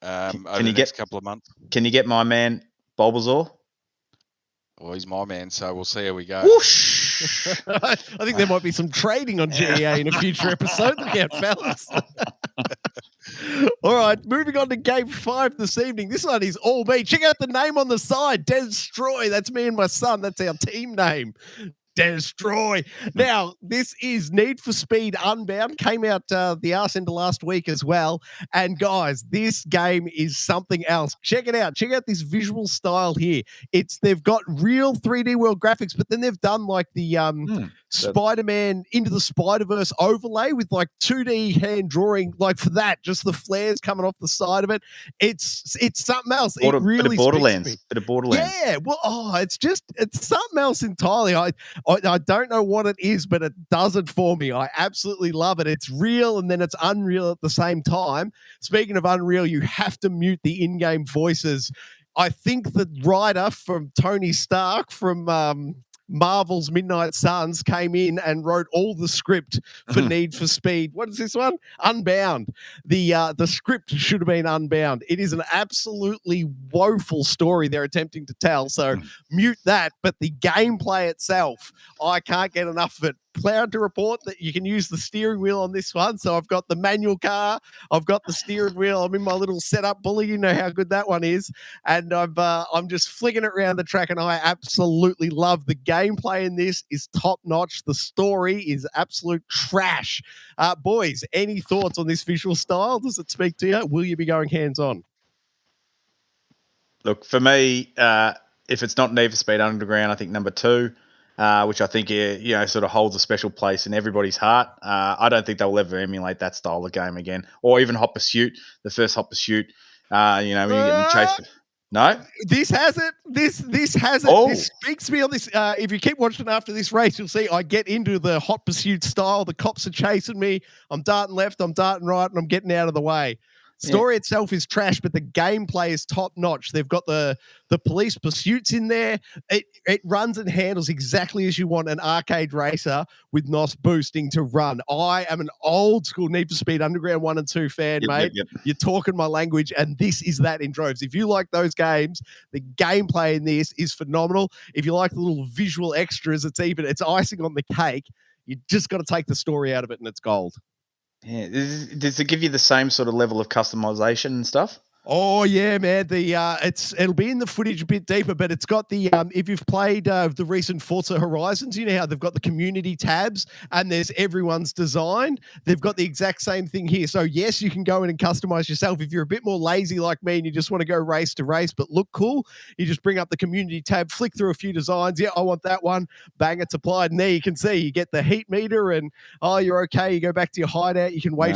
over the next couple of months. Can you get my man Bulbasaur? Well, he's my man, so we'll see how we go. Whoosh! I think there might be some trading on G.E.A. in a future episode. Look out, fellas. All right, moving on to Game 5 this evening. This one is all me. Check out the name on the side, Destroy. That's me and my son. That's our team name. Destroy. Now, this is Need for Speed Unbound. Came out the arse end of last week as well. And guys, this game is something else. Check it out. Check out this visual style here. They've got real 3D world graphics, but then they've done like the Spider-Man Into the Spider-Verse overlay with like 2D hand drawing, like for that, just the flares coming off the side of it. It's something else. It really bit of Borderlands. Yeah. Well, it's something else entirely. I don't know what it is, but it does it for me. I absolutely love it. It's real and then it's unreal at the same time. Speaking of unreal, you have to mute the in-game voices. I think the writer from Tony Stark from Marvel's Midnight Suns came in and wrote all the script for Need for Speed. What is this one? Unbound. The script should have been Unbound. It is an absolutely woeful story they're attempting to tell. So mute that. But the gameplay itself, I can't get enough of it. Proud to report that you can use the steering wheel on this one. So I've got the manual car, I've got the steering wheel, I'm in my little setup, Bully. You know how good that one is. And I'm just flicking it around the track, and I absolutely love the gameplay in this is top notch. The story is absolute trash. Boys, any thoughts on this visual style? Does it speak to you? Will you be going hands on? Look, for me, if it's not Need for Speed Underground, I think number 2. Which I think sort of holds a special place in everybody's heart. I don't think they'll ever emulate that style of game again, or even Hot Pursuit, the first Hot Pursuit. When you're getting chased. No, this has it. This has it. Oh. This speaks to me on this. If you keep watching after this race, you'll see I get into the Hot Pursuit style. The cops are chasing me. I'm darting left. I'm darting right, and I'm getting out of the way. Story itself is trash, but the gameplay is top notch. They've got the police pursuits in there. It runs and handles exactly as you want an arcade racer with NOS boosting to run. I am an old school Need for Speed Underground 1 and 2 fan, mate. Yep. You're talking my language, and this is that in droves. If you like those games, the gameplay in this is phenomenal. If you like the little visual extras, it's icing on the cake. You just got to take the story out of it, and it's gold. Yeah, does it give you the same sort of level of customization and stuff? Oh yeah, man. It'll be in the footage a bit deeper, but it's got the if you've played the recent Forza Horizons, you know how they've got the community tabs and there's everyone's design. They've got the exact same thing here. So yes, you can go in and customize yourself. If you're a bit more lazy like me and you just want to go race to race but look cool, you just bring up the community tab, flick through a few designs. Yeah, I want that one. Bang, it's applied, and there you can see you get the heat meter, and you're okay. You go back to your hideout. You can wait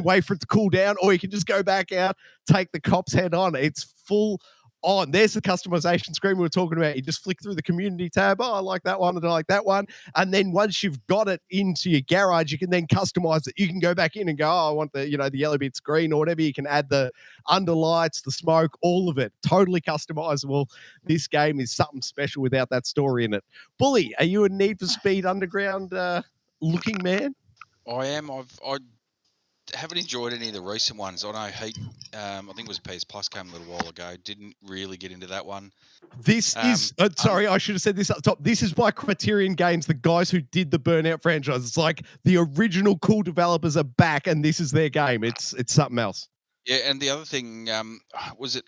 wait for it to cool down, or you can just go back out, take the cops head on. It's full on. There's the customization screen we were talking about. You just flick through the community tab. Oh, I like that one and I like that one. And then once you've got it into your garage, you can then customize it. You can go back in and go, I want the yellow bits green or whatever. You can add the underlights, the smoke, all of it. Totally customizable. This game is something special without that story in it. Bully, are you a Need for Speed Underground looking man? I am. I haven't enjoyed any of the recent ones. I know Heat, I think it was PS Plus came a little while ago. Didn't really get into that one. This is, sorry, I should have said this up top. This is by Criterion Games, the guys who did the Burnout franchise. It's like the original cool developers are back and this is their game. It's something else. Yeah, and the other thing, was it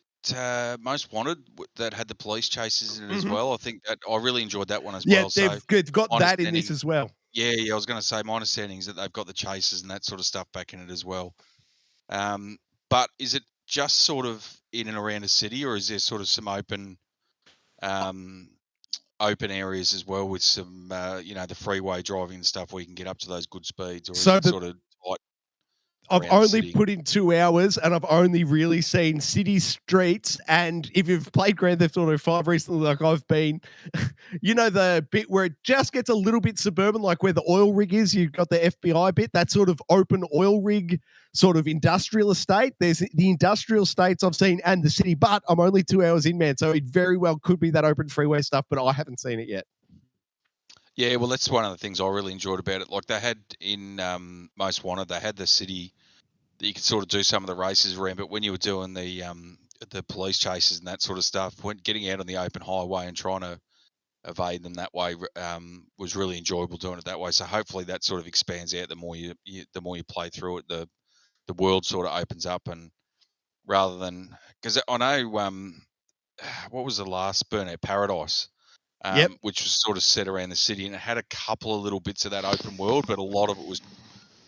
Most Wanted that had the police chases in it as well? I think that I really enjoyed that one as well. Yeah, they've got that in this as well. Yeah, I was going to say my understanding is that they've got the chases and that sort of stuff back in it as well. But is it just sort of in and around a city, or is there sort of some open areas as well with some, the freeway driving and stuff where you can get up to those good speeds, or is it sort of like I've only put in 2 hours and I've only really seen city streets. And if you've played Grand Theft Auto 5 recently, like I've been, the bit where it just gets a little bit suburban, like where the oil rig is, you've got the FBI bit, that sort of open oil rig, sort of industrial estate. There's the industrial states I've seen and the city, but I'm only 2 hours in, man. So it very well could be that open freeway stuff, but I haven't seen it yet. Yeah, well, that's one of the things I really enjoyed about it. Like they had in Most Wanted, they had the city that you could sort of do some of the races around, but when you were doing the police chases and that sort of stuff, when getting out on the open highway and trying to evade them that way was really enjoyable doing it that way. So hopefully that sort of expands out the more you play through it, the world sort of opens up, and rather than, because I know what was the last Burnout Paradise? Which was sort of set around the city, and it had a couple of little bits of that open world, but a lot of it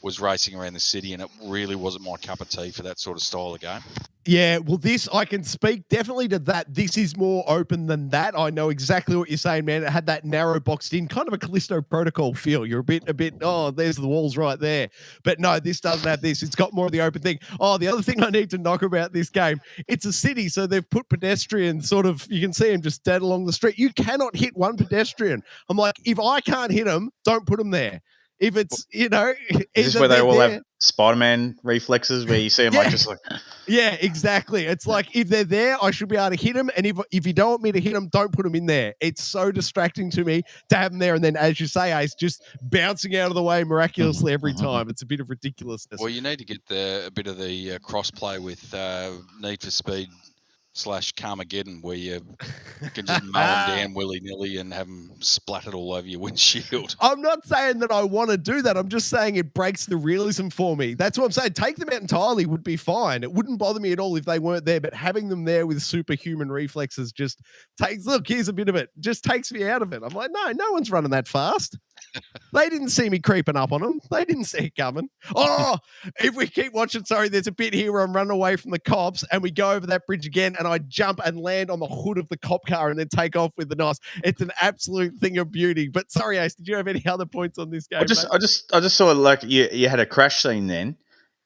was racing around the city, and it really wasn't my cup of tea for that sort of style of game. Yeah, well, this, I can speak definitely to that. This is more open than that. I know exactly what you're saying, man. It had that narrow boxed in, kind of a Callisto Protocol feel. You're a bit, there's the walls right there. But no, this doesn't have this. It's got more of the open thing. Oh, the other thing I need to knock about this game, it's a city, so they've put pedestrians sort of, you can see them just dead along the street. You cannot hit one pedestrian. I'm like, if I can't hit them, don't put them there. If it's, is this where they all have Spider-Man reflexes where you see them Yeah, exactly. It's like, if they're there, I should be able to hit them. And if you don't want me to hit them, don't put them in there. It's so distracting to me to have them there. And then, as you say, Ace, just bouncing out of the way miraculously every time. It's a bit of ridiculousness. Well, you need to get a bit of the cross-play with Need for Speed /Carmageddon, where you can just mow them down willy-nilly and have them splattered all over your windshield. I'm not saying that I want to do that. I'm just saying it breaks the realism for me. That's what I'm saying. Take them out entirely would be fine. It wouldn't bother me at all if they weren't there, but having them there with superhuman reflexes just takes, look, here's a bit of it, just takes me out of it. I'm like, no one's running that fast. They didn't see me creeping up on them. They didn't see it coming. Oh, if we keep watching, sorry, there's a bit here where I'm running away from the cops and we go over that bridge again and I jump and land on the hood of the cop car and then take off with the NOS. It's an absolute thing of beauty. But sorry, Ace, did you have any other points on this game? I just saw like you had a crash scene then,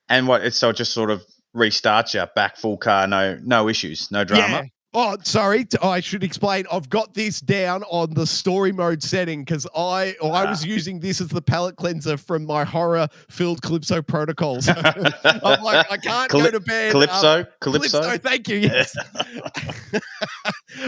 and it just sort of restarts you back full car, no issues, no drama. Yeah. Oh, sorry. I should explain. I've got this down on the story mode setting because I was using this as the palette cleanser from my horror-filled Calypso protocols. I'm like, I can't go to bed. Calypso, thank you. Yes.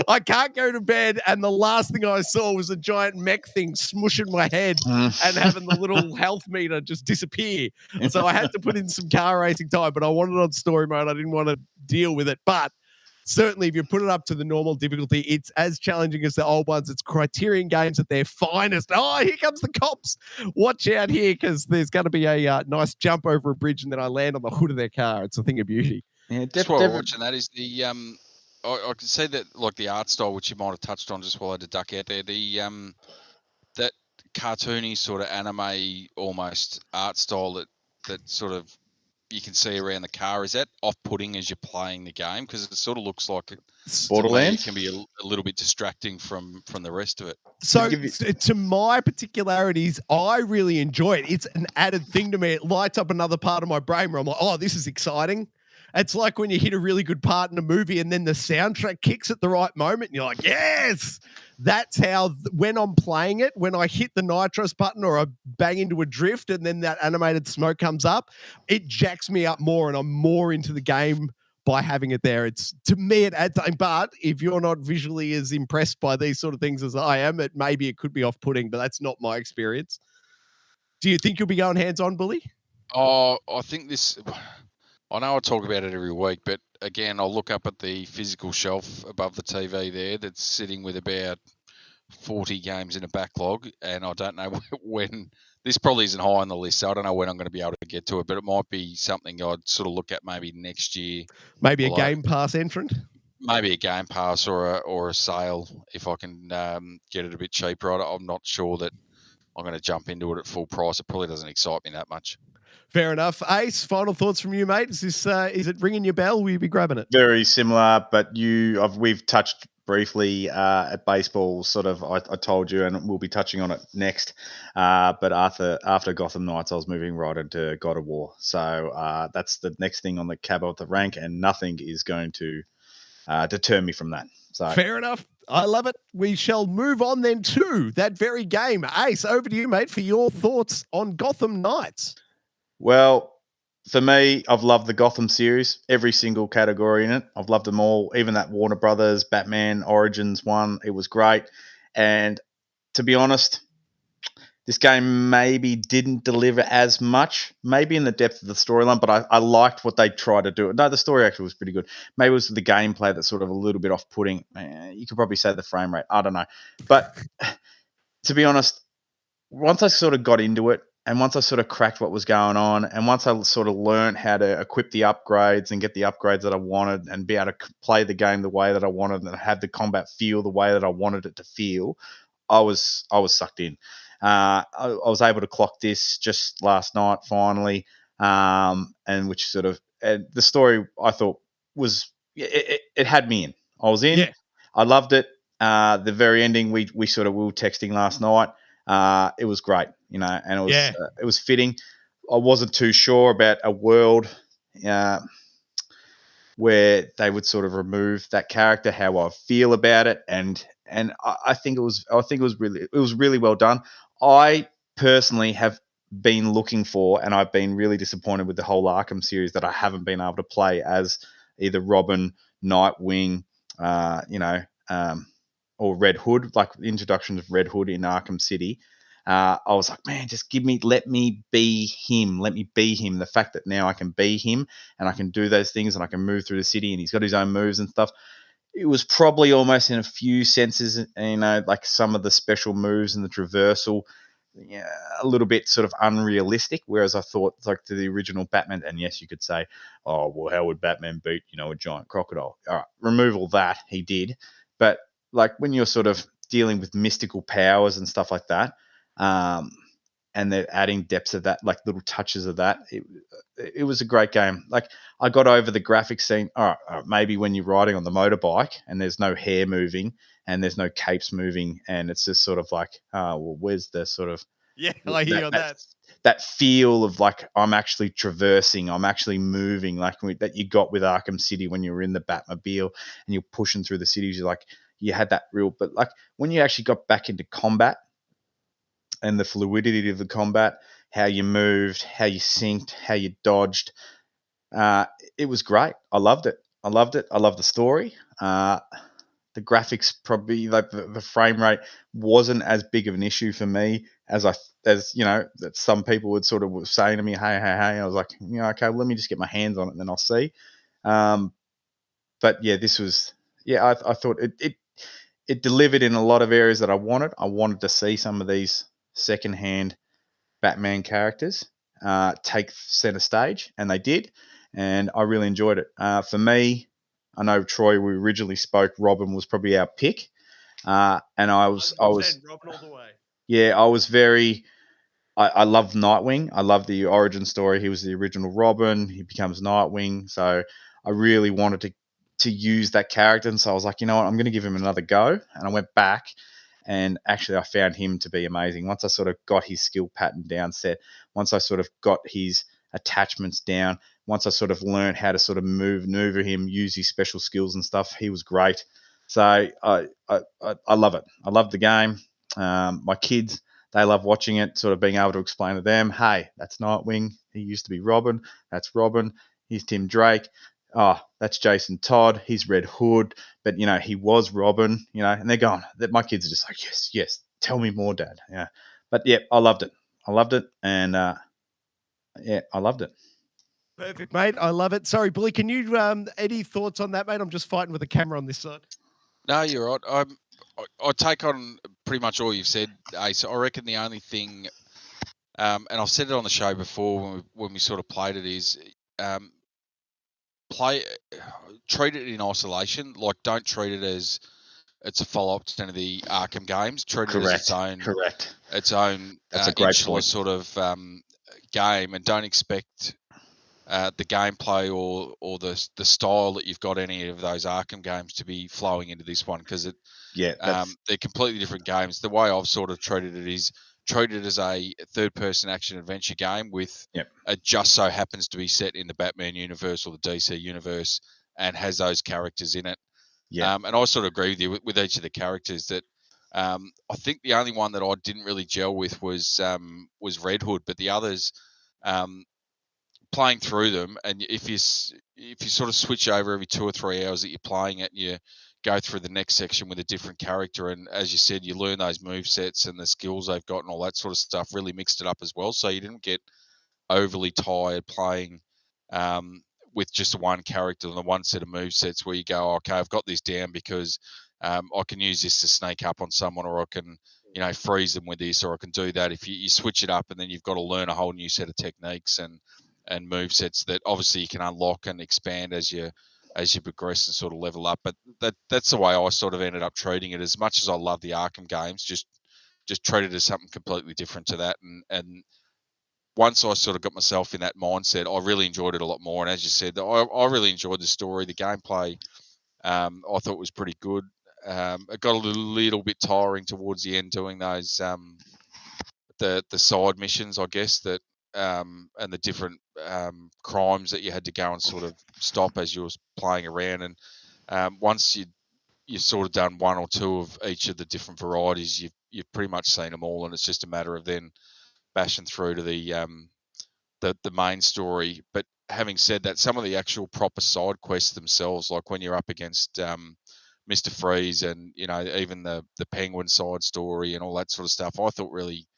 I can't go to bed, and the last thing I saw was a giant mech thing smushing my head and having the little health meter just disappear. So I had to put in some car racing time, but I wanted it on story mode. I didn't want to deal with it, but certainly, if you put it up to the normal difficulty, it's as challenging as the old ones. It's Criterion Games at their finest. Oh, here comes the cops. Watch out here, because there's going to be a nice jump over a bridge, and then I land on the hood of their car. It's a thing of beauty. Yeah, just while we're watching that is the I can see that like the art style, which you might have touched on just while I had to duck out there. The that cartoony sort of anime almost art style that sort of you can see around the car. Is that off-putting as you're playing the game? Because it sort of looks like to me it Borderlands. can be a little bit distracting from the rest of it. So to my particularities, I really enjoy it. It's an added thing to me. It lights up another part of my brain where I'm like, oh, this is exciting. It's like when you hit a really good part in a movie and then the soundtrack kicks at the right moment and you're like, yes. That's how when I'm playing it, when I hit the nitrous button or I bang into a drift and then that animated smoke comes up, it jacks me up more and I'm more into the game by having it there. It's, to me, it adds something. But if you're not visually as impressed by these sort of things as I am, maybe it could be off-putting, but that's not my experience. Do you think you'll be going hands-on, Bully? Oh, I think this. I know I talk about it every week, but again, I'll look up at the physical shelf above the TV there that's sitting with about 40 games in a backlog, and I don't know when. This probably isn't high on the list, so I don't know when I'm going to be able to get to it, but it might be something I'd sort of look at maybe next year. Maybe a Game Pass entrant? Maybe a Game Pass or a sale if I can get it a bit cheaper. I'm not sure that I'm going to jump into it at full price. It probably doesn't excite me that much. Fair enough. Ace, final thoughts from you, mate? Is this is it ringing your bell? Will you be grabbing it? Very similar, but we've touched briefly at baseball. Sort of, I told you, and we'll be touching on it next. But after Gotham Knights, I was moving right into God of War. So that's the next thing on the cab of the rank, and nothing is going to deter me from that. So fair enough. I love it. We shall move on then to that very game. Ace, over to you, mate, for your thoughts on Gotham Knights. Well, for me, I've loved the Gotham series, every single category in it. I've loved them all, even that Warner Brothers Batman Origins one. It was great. And to be honest, this game maybe didn't deliver as much, maybe in the depth of the storyline, but I liked what they tried to do. No, the story actually was pretty good. Maybe it was the gameplay that's sort of a little bit off-putting. You could probably say the frame rate. I don't know. But to be honest, once I sort of got into it, and once I sort of cracked what was going on, and once I sort of learned how to equip the upgrades and get the upgrades that I wanted and be able to play the game the way that I wanted and have the combat feel the way that I wanted it to feel, I was sucked in. I was able to clock this just last night finally, and which sort of the story I thought was it had me in. I was in. Yeah. I loved it. The very ending, we were texting last night. It was great, and it was fitting. I wasn't too sure about a world where they would sort of remove that character, how I feel about it, and I think it was really well done. I personally have been looking for, and I've been really disappointed with the whole Arkham series that I haven't been able to play as either Robin, Nightwing, or Red Hood, like the introduction of Red Hood in Arkham City. I was like, man, just let me be him. Let me be him. The fact that now I can be him and I can do those things and I can move through the city and he's got his own moves and stuff. It was probably almost in a few senses, like some of the special moves and the traversal, a little bit sort of unrealistic. Whereas I thought, like to the original Batman, and yes, you could say, oh, well, how would Batman beat, a giant crocodile? All right, remove all that. He did. But like when you're sort of dealing with mystical powers and stuff like that, and they're adding depths of that, like little touches of that. It was a great game. Like I got over the graphics scene. All right, maybe when you're riding on the motorbike and there's no hair moving and there's no capes moving and it's just sort of like, well, where's the sort of I hear you on that. That feel of like I'm actually traversing, I'm actually moving, like that you got with Arkham City when you were in the Batmobile and you're pushing through the cities. You're like you had that real, but like when you actually got back into combat. And the fluidity of the combat, how you moved, how you synced, how you dodged. It was great. I loved it. I loved the story. The graphics probably like the frame rate wasn't as big of an issue for me as that some people would sort of were saying to me, hey. I was like, okay, well, let me just get my hands on it and then I'll see. But yeah, this was I thought it delivered in a lot of areas that I wanted. I wanted to see some of these secondhand Batman characters take center stage, and they did. and I really enjoyed it. For me, I know Troy. We originally spoke. Robin was probably our pick, and I was Robin all the way. Yeah, I was very. I love Nightwing. I love the origin story. He was the original Robin. He becomes Nightwing. So I really wanted to use that character, and so I was like, you know what, I'm going to give him another go. And I went back, and actually, I found him to be amazing. Once I sort of got his skill pattern down set, once I sort of got his attachments down, once I sort of learned how to sort of maneuver him, use his special skills and stuff, he was great. So I love it. I love the game. My kids, they love watching it, sort of being able to explain to them, hey, that's Nightwing. He used to be Robin. That's Robin. He's Tim Drake. Oh, that's Jason Todd. He's Red Hood. But, he was Robin, and they're going, my kids are just like, yes, yes, tell me more, Dad. Yeah. But, yeah, I loved it. And, yeah, I loved it. Perfect, mate. I love it. Sorry, Billy, can you, any thoughts on that, mate? I'm just fighting with the camera on this side. No, you're right. I take on pretty much all you've said, Ace. I reckon the only thing, and I've said it on the show before when we sort of played it, is treat it in isolation. Like, don't treat it as it's a follow-up to the Arkham games. Treat it as its own That's a great insular point. sort of game, and don't expect the gameplay or the style that you've got any of those Arkham games to be flowing into this one, because they're completely different games. The way I've sort of treated it is treated as a third-person action adventure game with it just so happens to be set in the Batman universe or the DC universe and has those characters in it. Yeah. And I sort of agree with you with each of the characters that I think the only one that I didn't really gel with was Red Hood, but the others, playing through them, and if you sort of switch over every 2 or 3 hours that you're playing it, and you go through the next section with a different character, and as you said, you learn those move sets and the skills they've got and all that sort of stuff, really mixed it up as well, so you didn't get overly tired playing with just one character and the one set of move sets where you go, okay, I've got this down because I can use this to snake up on someone, or I can freeze them with this, or I can do that. If you switch it up, and then you've got to learn a whole new set of techniques and move sets that obviously you can unlock and expand as you progress and sort of level up. But that's the way I sort of ended up treating it. As much as I love the Arkham games, just treat it as something completely different to that. And once I sort of got myself in that mindset, I really enjoyed it a lot more. And as you said, I really enjoyed the story. The gameplay, I thought was pretty good. It got a little bit tiring towards the end doing those the side missions, I guess, that and the different crimes that you had to go and sort of stop as you were playing around. And once you've sort of done one or two of each of the different varieties, you've pretty much seen them all, and it's just a matter of then bashing through to the main story. But having said that, some of the actual proper side quests themselves, like when you're up against Mr. Freeze and even the Penguin side story and all that sort of stuff, I thought really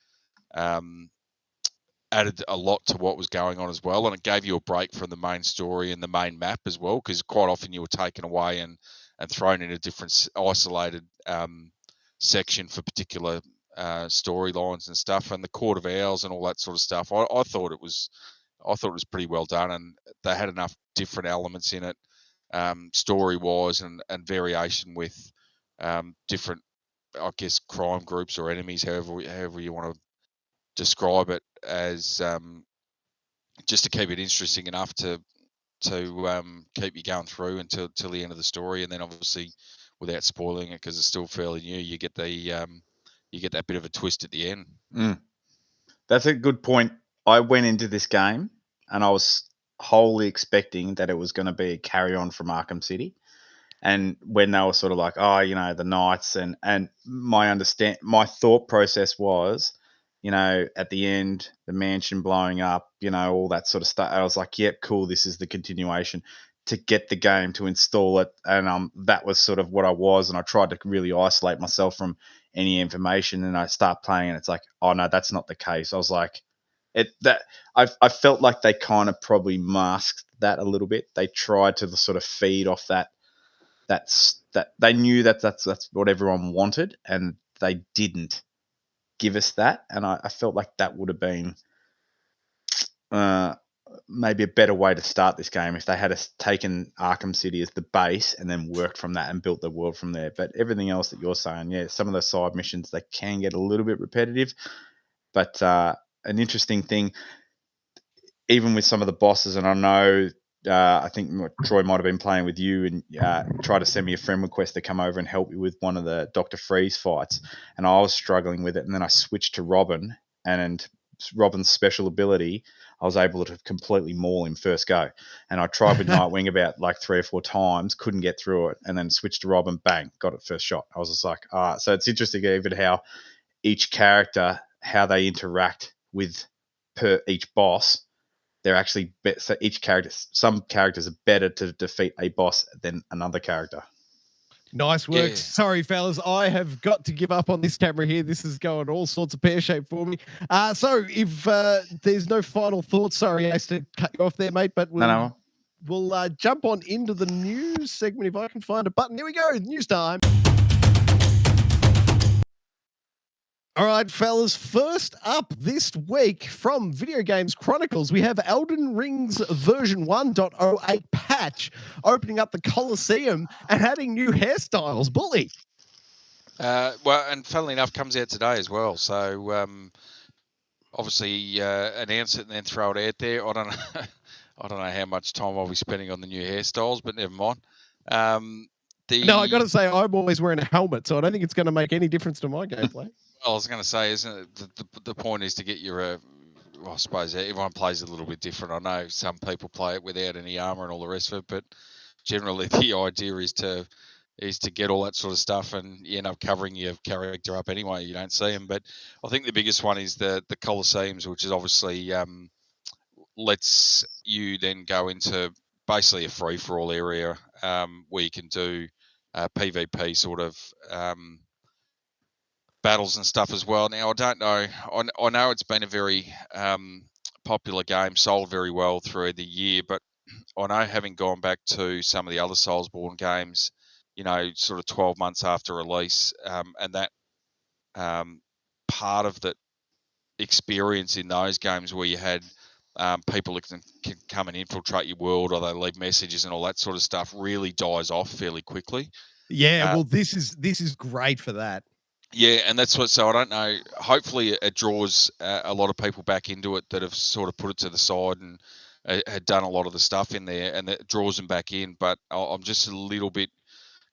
added a lot to what was going on as well, and it gave you a break from the main story and the main map as well, because quite often you were taken away and thrown in a different isolated section for particular storylines and stuff, and the Court of Owls and all that sort of stuff. I thought it was pretty well done, and they had enough different elements in it, story wise and variation with different, I guess, crime groups or enemies, however you want to describe it, as just to keep it interesting enough to keep you going through until the end of the story. And then obviously, without spoiling it because it's still fairly new, you get that bit of a twist at the end. That's a good point. I went into this game and I was wholly expecting that it was going to be a carry on from Arkham City. And when they were sort of like, oh, the Knights, and my thought process was, at the end, the mansion blowing up, all that sort of stuff. I was like, yep, cool. This is the continuation to get the game, to install it. And that was sort of what I was. And I tried to really isolate myself from any information. And I start playing and it's like, oh no, that's not the case. I was like, I felt like they kind of probably masked that a little bit. They tried to sort of feed off that they knew that's what everyone wanted, and they didn't give us that. And I felt like that would have been maybe a better way to start this game if they had taken Arkham City as the base and then worked from that and built the world from there. But everything else that you're saying, yeah, some of the side missions, they can get a little bit repetitive. But an interesting thing, even with some of the bosses, and I know, I think Troy might have been playing with you and tried to send me a friend request to come over and help you with one of the Dr. Freeze fights. And I was struggling with it. And then I switched to Robin, and Robin's special ability, I was able to completely maul him first go. And I tried with Nightwing about like 3 or 4 times, couldn't get through it, and then switched to Robin, bang, got it first shot. I was just like, so it's interesting even how each character, how they interact with each boss. They're actually so each character. Some characters are better to defeat a boss than another character. Nice work. Yeah. Sorry, fellas. I have got to give up on this camera here. This is going all sorts of pear-shaped for me. So if there's no final thoughts, sorry, Ace, to cut you off there, mate, but we'll jump on into the news segment if I can find a button. Here we go. News time. All right, fellas, first up this week from Video Games Chronicles, we have Elden Ring's version 1.08 patch opening up the Colosseum and adding new hairstyles. Bully. Well, and funnily enough, comes out today as well. So obviously announce it and then throw it out there. I don't know. I don't know how much time I'll be spending on the new hairstyles, but never mind. No, I got to say, I'm always wearing a helmet, so I don't think it's going to make any difference to my gameplay. I was going to say, isn't it, the point is to get your, well, I suppose everyone plays a little bit different. I know some people play it without any armor and all the rest of it, but generally the idea is to get all that sort of stuff, and you end up covering your character up anyway. You don't see them, but I think the biggest one is the Colosseums, which is obviously lets you then go into basically a free-for-all area where you can do PvP sort of battles and stuff as well. Now, I don't know. I know it's been a very popular game, sold very well through the year, but I know, having gone back to some of the other Soulsborne games, you know, sort of 12 months after release, and that part of the experience in those games where you had people that can come and infiltrate your world, or they leave messages and all that sort of stuff, really dies off fairly quickly. Yeah, well, this is great for that. Yeah, and that's what. So I don't know. Hopefully, it draws a lot of people back into it that have sort of put it to the side and had done a lot of the stuff in there, and it draws them back in. But I'm just a little bit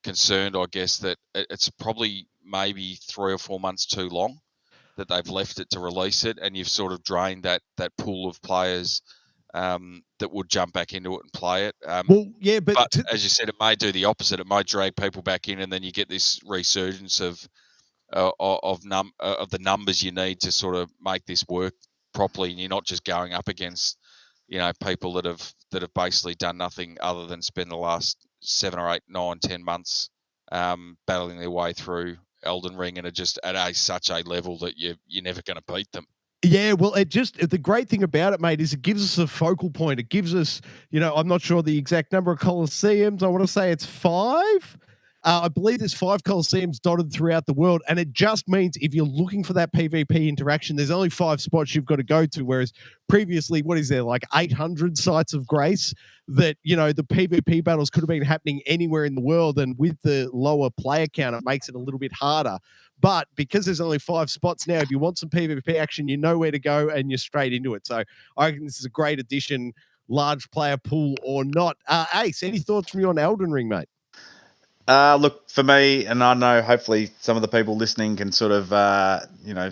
concerned, I guess, that it's probably maybe 3 or 4 months too long that they've left it to release it, and you've sort of drained that pool of players that would jump back into it and play it. Well, yeah, but as you said, it may do the opposite. It may drag people back in, and then you get this resurgence of the numbers you need to sort of make this work properly, and you're not just going up against, you know, people that have basically done nothing other than spend the last 7 or 8, 9, 10 months battling their way through Elden Ring, and are just at such a level that you're never going to beat them. Yeah, well, the great thing about it, mate, is it gives us a focal point. It gives us, you know, I'm not sure the exact number of Colosseums. I want to say it's 5. I believe there's 5 Colosseums dotted throughout the world, and it just means if you're looking for that PvP interaction, there's only 5 spots you've got to go to, whereas previously, what is there, like 800 sites of grace that, you know, the PvP battles could have been happening anywhere in the world, and with the lower player count, it makes it a little bit harder. But because there's only 5 spots now, if you want some PvP action, you know where to go and you're straight into it. So I reckon this is a great addition, large player pool or not. Ace, any thoughts from you on Elden Ring, mate? Look, for me, and I know hopefully some of the people listening can sort of,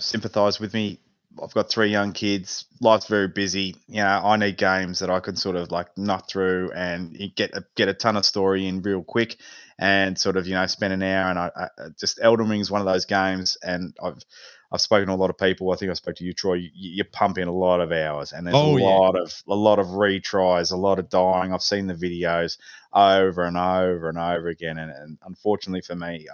sympathize with me. I've got 3 young kids. Life's very busy. You know, I need games that I can sort of like nut through and get a ton of story in real quick, and sort of, you know, spend an hour. And I just Elden Ring is one of those games, and I've spoken to a lot of people. I think I spoke to you, Troy. You pump in a lot of hours, and there's a lot of retries, a lot of dying. I've seen the videos over and over and over again, and unfortunately for me,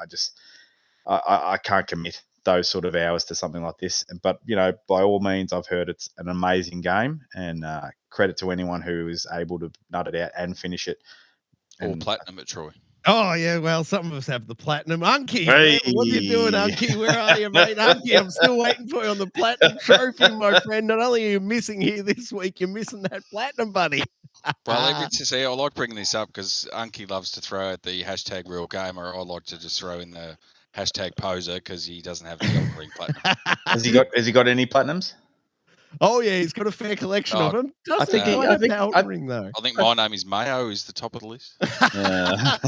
I can't commit those sort of hours to something like this. But, you know, by all means, I've heard it's an amazing game, and credit to anyone who is able to nut it out and finish it. Or platinum it, Troy. Oh, yeah, well, some of us have the platinum. Unky, Hey. what are you doing, Unky? Where are you, mate? Unky, I'm still waiting for you on the platinum trophy, my friend. Not only are you missing here this week, you're missing that platinum, buddy. Well, every to see, I like bringing this up because Unky loves to throw at the hashtag real gamer. I like to just throw in the hashtag poser because he doesn't have the Elden Ring platinum. Has he got any platinums? Oh, yeah, he's got a fair collection of them. Doesn't he quite have the Elden Ring, though? I think my name is Mayo is the top of the list.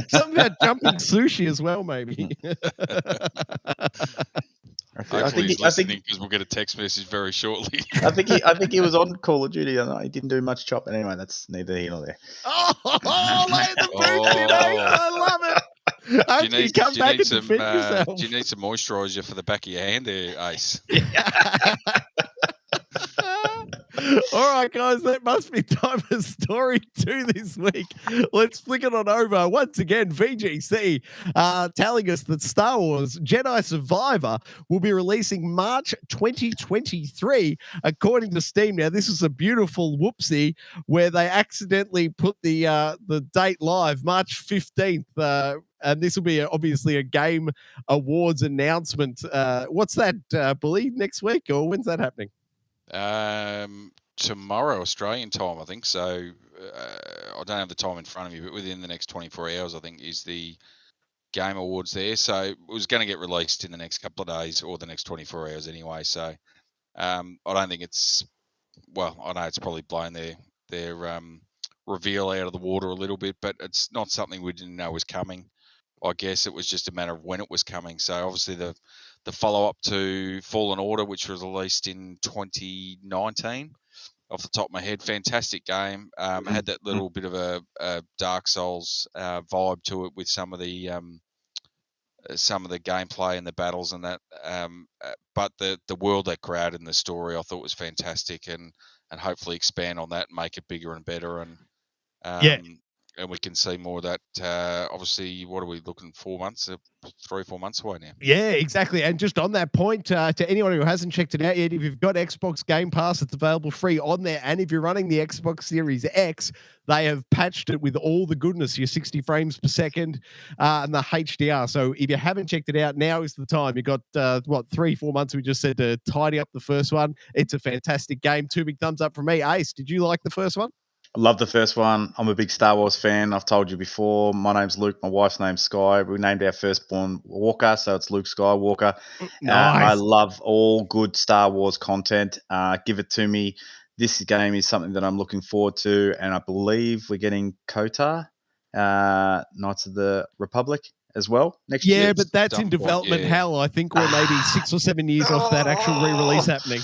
Something about jumping sushi as well, maybe. Hopefully he's listening because we'll get a text message very shortly. I think he was on Call of Duty. He didn't do much chop. Anyway, that's neither here nor there. Lay the boots in, I love it. Do you need some moisturiser for the back of your hand there, Ace? All right, guys, that must be time for story 2 this week. Let's flick it on over. Once again, VGC telling us that Star Wars Jedi Survivor will be releasing March 2023, according to Steam. Now, this is a beautiful whoopsie where they accidentally put the date live, March 15th, and this will be obviously a Game Awards announcement. What's that, Bully, next week, or when's that happening? Tomorrow Australian time, I think. So I don't have the time in front of me, but within the next 24 hours, I think is the Game Awards there. So it was going to get released in the next couple of days or the next 24 hours anyway. So I don't think it's, well, I know it's probably blown their reveal out of the water a little bit, but it's not something we didn't know was coming. I guess it was just a matter of when it was coming. So obviously the follow-up to Fallen Order, which was released in 2019, off the top of my head, fantastic game. Had that little bit of a Dark Souls vibe to it with some of the gameplay and the battles and that. But the world they created and the story I thought was fantastic, and hopefully expand on that and make it bigger and better. And and we can see more of that. Obviously, what are we looking, 4 months, 3 or 4 months away now? Yeah, exactly. And just on that point, to anyone who hasn't checked it out yet, if you've got Xbox Game Pass, it's available free on there. And if you're running the Xbox Series X, they have patched it with all the goodness, your 60 frames per second and the HDR. So if you haven't checked it out, now is the time. You've got, 3-4 months, we just said, to tidy up the first one. It's a fantastic game. 2 big thumbs up from me. Ace, did you like the first one? I love the first one. I'm a big Star Wars fan. I've told you before. My name's Luke. My wife's name's Sky. We named our firstborn Walker, so it's Luke Skywalker. Nice. I love all good Star Wars content. Give it to me. This game is something that I'm looking forward to, and I believe we're getting KOTOR, Knights of the Republic, as well next year. Yeah, but that's in development hell. I think we're maybe 6 or 7 years off that actual re-release happening.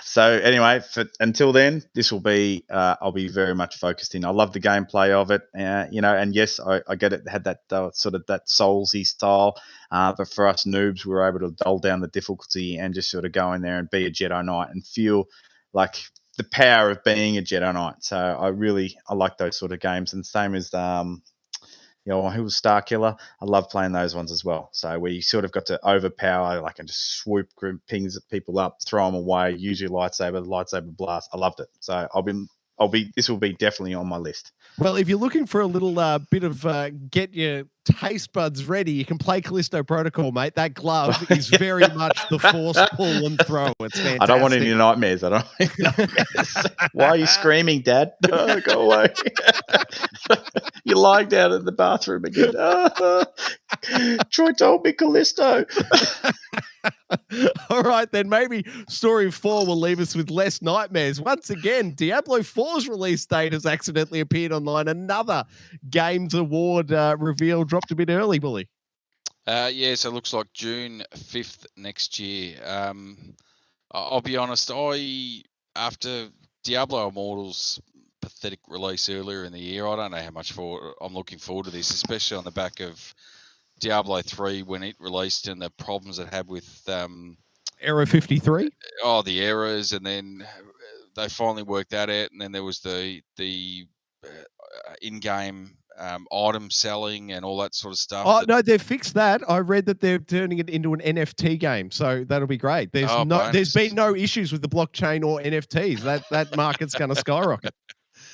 So anyway, until then, this will be, I'll be very much focused in. I love the gameplay of it, and yes, I get it, had that sort of that Soulsy style, but for us noobs, we were able to dull down the difficulty and just sort of go in there and be a Jedi Knight and feel like the power of being a Jedi Knight. So I like those sort of games, and same as who was Star Killer? I love playing those ones as well. So where you sort of got to overpower, and just swoop pings people up, throw them away, use your lightsaber blast. I loved it. So this will be definitely on my list. Well, if you're looking for a little bit of get your taste buds ready, you can play Callisto Protocol, mate. That glove is very much the force pull and throw. It's fantastic. I don't want any nightmares. Why are you screaming, Dad? No, go away. You're lying down in the bathroom again. Troy told me Callisto. All right, then maybe story 4 will leave us with less nightmares. Once again, Diablo 4's release date has accidentally appeared online. Another Games Award reveal dropped a bit early, Bully. So it looks like June 5th next year. I'll be honest, after Diablo Immortal's pathetic release earlier in the year, I don't know how much I'm looking forward to this, especially on the back of Diablo 3 when it released and the problems it had with Error 53. The errors, and then they finally worked that out, and then there was the in-game item selling and all that sort of stuff. Oh, no, they've fixed that. I read that they're turning it into an NFT game, so that'll be great. There's been no issues with the blockchain or NFTs. That market's going to skyrocket.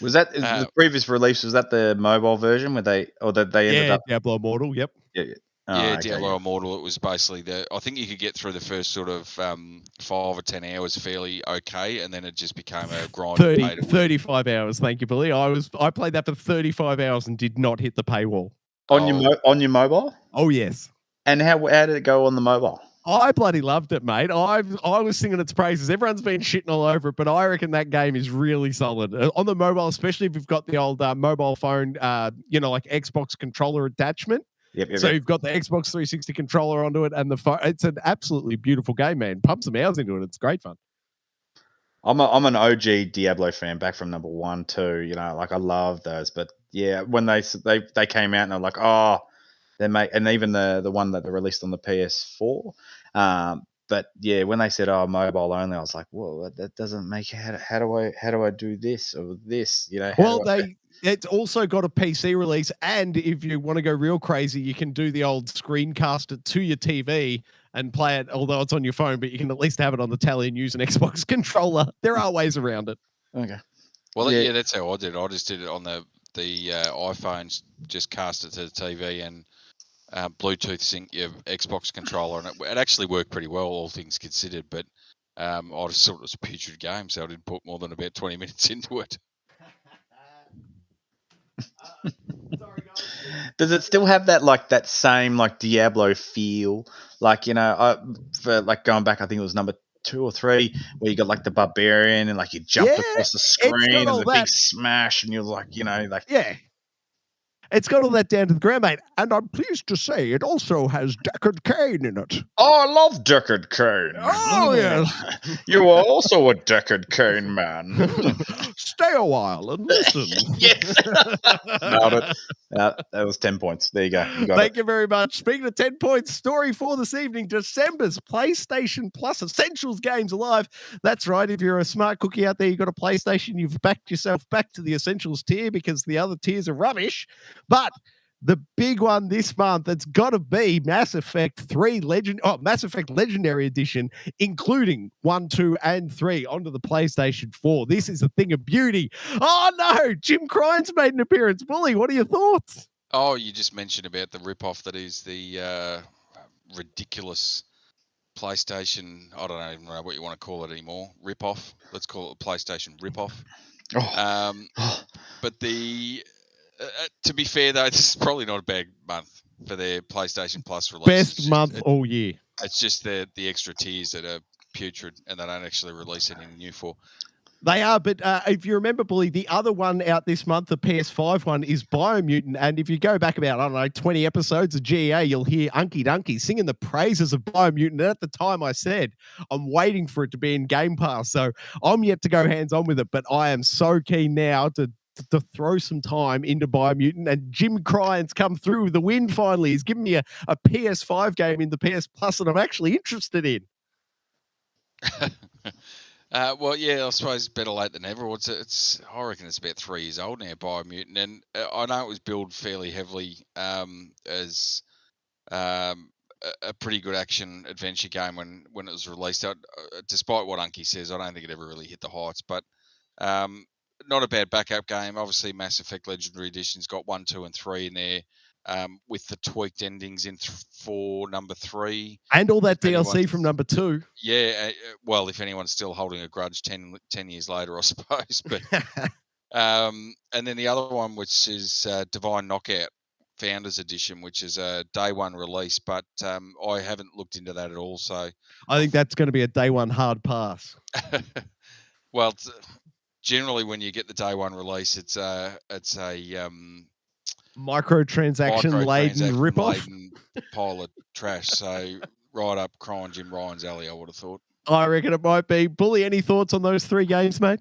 Was that the previous release? Was that the mobile version where they ended up? Diablo Immortal. Yep. Yeah. Diablo Immortal. It was basically I think you could get through the first sort of 5 or 10 hours fairly okay, and then it just became a grind. 35 hours. Thank you, Billy. I played that for 35 hours and did not hit the paywall on your mobile. Oh yes. And how did it go on the mobile? I bloody loved it, mate. I was singing its praises. Everyone's been shitting all over it, but I reckon that game is really solid on the mobile, especially if you've got the old mobile phone, like Xbox controller attachment. Yep. You've got the Xbox 360 controller onto it, and the phone. It's an absolutely beautiful game, man. Pump some hours into it. It's great fun. I'm an OG Diablo fan, back from number 1, 2. I love those. But yeah, when they came out and they're like, oh. And even the one that they released on the PS4. But yeah, when they said mobile only, I was like, whoa, that doesn't make how do I do this or this? It's also got a PC release, and if you want to go real crazy, you can do the old screencast it to your TV and play it, although it's on your phone, but you can at least have it on the telly and use an Xbox controller. There are ways around it. Okay. Well, yeah, that's how I did it. I just did it on the iPhones, just cast it to the TV and Bluetooth sync your Xbox controller, and it actually worked pretty well, all things considered. But I just thought it was a putrid game, so I didn't put more than about 20 minutes into it. Sorry, guys. Does it still have that same Diablo feel? For going back, I think it was number 2 or 3, where you got the barbarian and you jumped across the screen and the big smash, and you're yeah. It's got all that down to the ground, mate. And I'm pleased to say it also has Deckard Cain in it. Oh, I love Deckard Cain. Oh, yes. You are also a Deckard Cain man. Stay a while and listen. Yes. Nailed it. That was 10 points. There you go. Thank you very much. Speaking of 10 points, story for this evening, December's PlayStation Plus Essentials games alive. That's right. If you're a smart cookie out there, you've got a PlayStation, you've backed yourself back to the Essentials tier because the other tiers are rubbish. But the big one this month, it's got to be Mass Effect 3 Mass Effect Legendary Edition, including 1, 2, and 3 onto the PlayStation 4. This is a thing of beauty. Oh no, Jim Cryne's made an appearance. Bully, what are your thoughts? Oh, you just mentioned about the rip-off that is the ridiculous PlayStation, I don't even know what you want to call it anymore, rip-off. Let's call it a PlayStation rip-off. But to be fair, though, this is probably not a bad month for their PlayStation Plus release. Best month all year. It's just the extra tiers that are putrid and they don't actually release anything new for. They are, but if you remember, Bully, the other one out this month, the PS5 one, is Biomutant. And if you go back about, 20 episodes of G.E.A., you'll hear Unky Dunky singing the praises of Biomutant. And at the time I said, I'm waiting for it to be in Game Pass. So I'm yet to go hands-on with it, but I am so keen now to throw some time into Biomutant, and Jim Cryne's come through with the win finally. He's given me a PS5 game in the PS Plus that I'm actually interested in. Well, yeah, I suppose better late than never. I reckon it's about 3 years old now, Biomutant, and I know it was billed fairly heavily as a pretty good action adventure game when it was released. Despite what Unky says, I don't think it ever really hit the heights, but not a bad backup game. Obviously, Mass Effect Legendary Edition's got 1, 2, and 3 in there, with the tweaked endings for number 3. And all that DLC from number 2. Yeah, well, if anyone's still holding a grudge 10 years later, I suppose. But and then the other one, which is Divine Knockout Founders Edition, which is a day one release, but I haven't looked into that at all. So I think that's going to be a day one hard pass. Well, generally when you get the day one release, it's a microtransaction laden rip-off pile of trash. So right up Jim Ryan's alley, I would have thought. I reckon it might be. Bully, any thoughts on those 3 games, mate?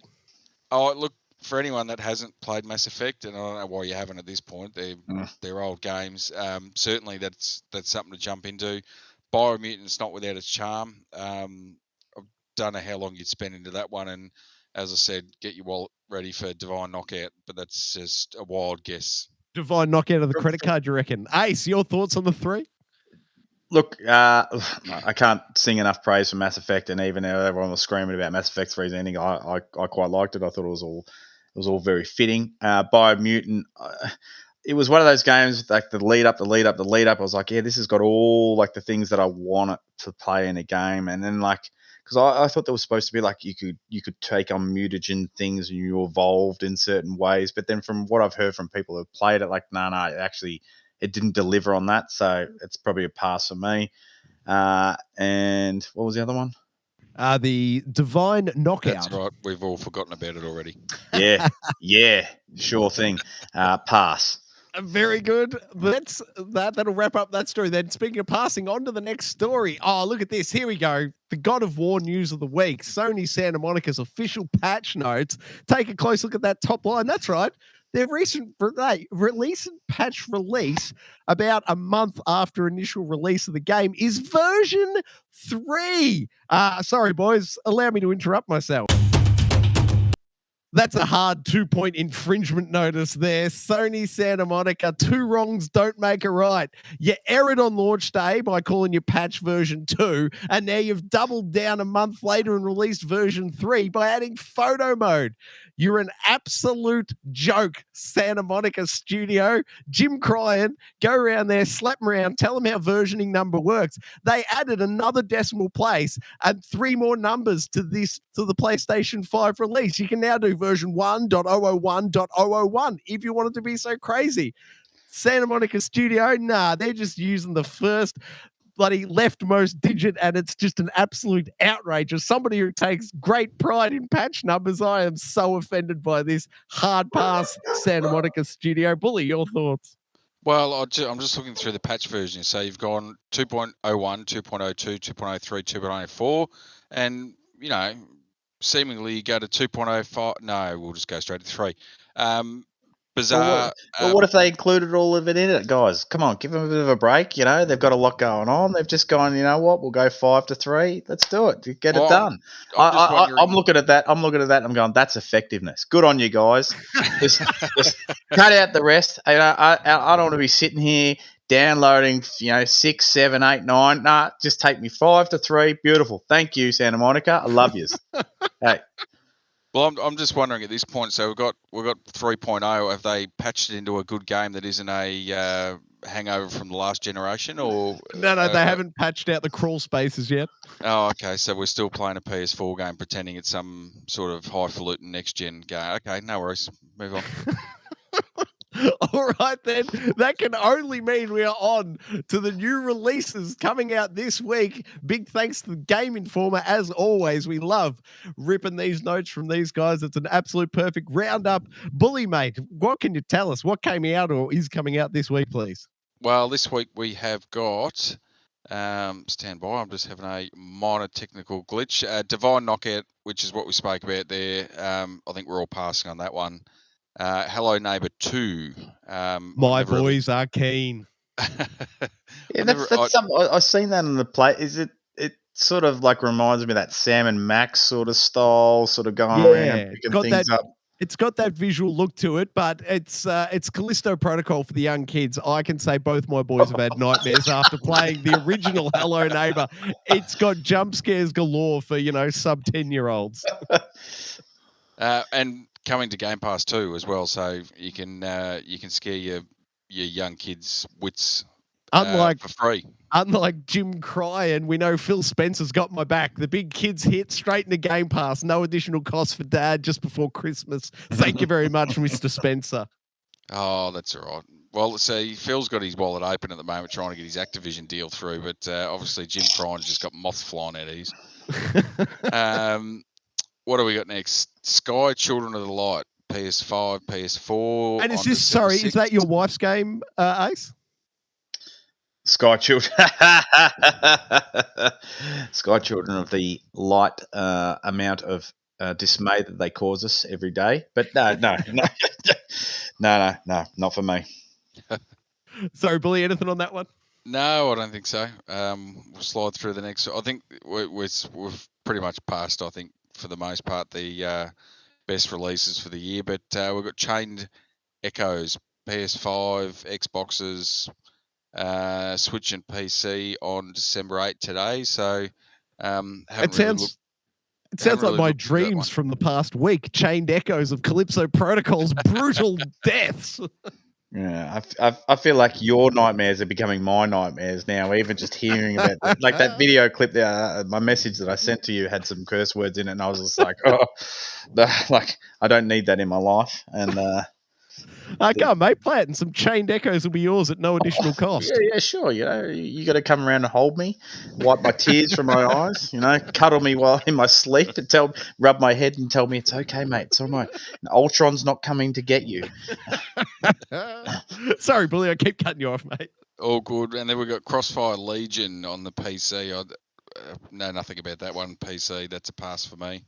Oh, look, for anyone that hasn't played Mass Effect, and I don't know why you haven't at this point, they're old games. Certainly that's something to jump into. Biomutant's not without its charm. I don't know how long you'd spend into that one, and as I said, get your wallet ready for Divine Knockout, but that's just a wild guess. Divine Knockout of the credit card, you reckon? Ace, your thoughts on the 3? Look, I can't sing enough praise for Mass Effect, and even though everyone was screaming about Mass Effect 3's ending, I quite liked it. I thought it was all was all very fitting. Biomutant, it was one of those games like the lead up. I was like, yeah, this has got all like the things that I want it to play in a game. And then like, because I thought there was supposed to be like you could take on mutagen things and you evolved in certain ways. But then from what I've heard from people who've played it, like, no, actually it didn't deliver on that. So it's probably a pass for me. And what was the other one? The Divine Knockout. That's right. We've all forgotten about it already. Yeah, sure thing. Pass. Very good. That'll wrap up that story. Then, speaking of passing on to the next story. Oh, look at this. Here we go. The God of War news of the week. Sony Santa Monica's official patch notes. Take a close look at that top line. That's right. Their recent patch release about a month after initial release of the game is version 3. Sorry, boys. Allow me to interrupt myself. That's a hard 2-point infringement notice there. Sony Santa Monica, 2 wrongs don't make a right. You erred on launch day by calling your patch version 2, and now you've doubled down a month later and released version 3 by adding photo mode. You're an absolute joke, Santa Monica Studio. Jim Cryan, go around there, slap him around, tell him how versioning number works. They added another decimal place and 3 more numbers to the PlayStation 5 release. You can now do version 1.001.001 if you wanted to be so crazy. Santa Monica Studio, nah, they're just using the first bloody leftmost digit, and it's just an absolute outrage. As somebody who takes great pride in patch numbers, I am so offended by this. Hard pass, Santa Monica Studio. Bully, your thoughts? Well, I'm just looking through the patch version. So you've gone 2.01, 2.02, 2.03, 2.04, and, you know, seemingly you go to 2.05. No, we'll just go straight to 3. Bizarre. Well, what if they included all of it in it, guys? Come on, give them a bit of a break. You know, they've got a lot going on. They've just gone, you know what? We'll go 5 to 3. Let's do it. Get it done. I'm looking at that. I'm going, that's effectiveness. Good on you guys. Just cut out the rest. I don't want to be sitting here downloading, 6, 7, 8, 9. Nah, just take me 5 to 3. Beautiful. Thank you, Santa Monica. I love yous. Hey. Well, I'm just wondering at this point. So we've got 3.0. Have they patched it into a good game that isn't a hangover from the last generation, or no? They haven't patched out the crawl spaces yet. Oh, okay. So we're still playing a PS4 game, pretending it's some sort of highfalutin next gen game. Okay, no worries. Move on. All right, then. That can only mean we are on to the new releases coming out this week. Big thanks to the Game Informer. As always, we love ripping these notes from these guys. It's an absolute perfect roundup. Bully, mate, what can you tell us? What came out or is coming out this week, please? Well, this week we have got... stand by, I'm just having a minor technical glitch. Divine Knockout, which is what we spoke about there. I think we're all passing on that one. Hello Neighbor 2. My boys are keen. Yeah, that's something I've seen that in the play. Is it sort of like reminds me of that Sam and Max sort of style, sort of going around and picking things up. It's got that visual look to it, but it's Callisto Protocol for the young kids. I can say both my boys have had nightmares after playing the original Hello Neighbor. It's got jump scares galore for, sub 10-year-olds. And coming to Game Pass too as well, so you can scare your young kids' wits for free. Unlike Jim Cryan, we know Phil Spencer's got my back. The big kids hit straight into Game Pass. No additional cost for Dad just before Christmas. Thank you very much, Mr. Spencer. Oh, that's all right. Well, see, Phil's got his wallet open at the moment trying to get his Activision deal through, but obviously Jim Cryan's just got moths flying out of his. What do we got next? Sky Children of the Light, PS5, PS4. And is that your wife's game, Ace? Sky Children. Sky Children of the Light amount of dismay that they cause us every day. But no, not for me. Sorry, Bully, anything on that one? No, I don't think so. We'll slide through the next. I think we've pretty much passed, I think, for the most part, the best releases for the year. But we've got Chained Echoes, PS5, Xboxes, Switch and PC on December 8 today. So it It sounds like really my looked into that one. dreams from the past week. Chained echoes of Callisto Protocol's brutal deaths. Yeah, I feel like your nightmares are becoming my nightmares now. Even just hearing about that, like that video clip there, my message that I sent to you had some curse words in it, and I was just like, oh, like I don't need that in my life. And Come on, mate, play it, and some chained echoes will be yours at no additional cost. yeah, sure. You know, you got to come around and hold me, wipe my tears from my eyes. You know, cuddle me while in my sleep, and rub my head and tell me it's okay, mate. It's all right. Ultron's not coming to get you. Sorry, Bully, I keep cutting you off, mate. All good. And then we've got Crossfire Legion on the PC. I know nothing about that one PC. That's a pass for me.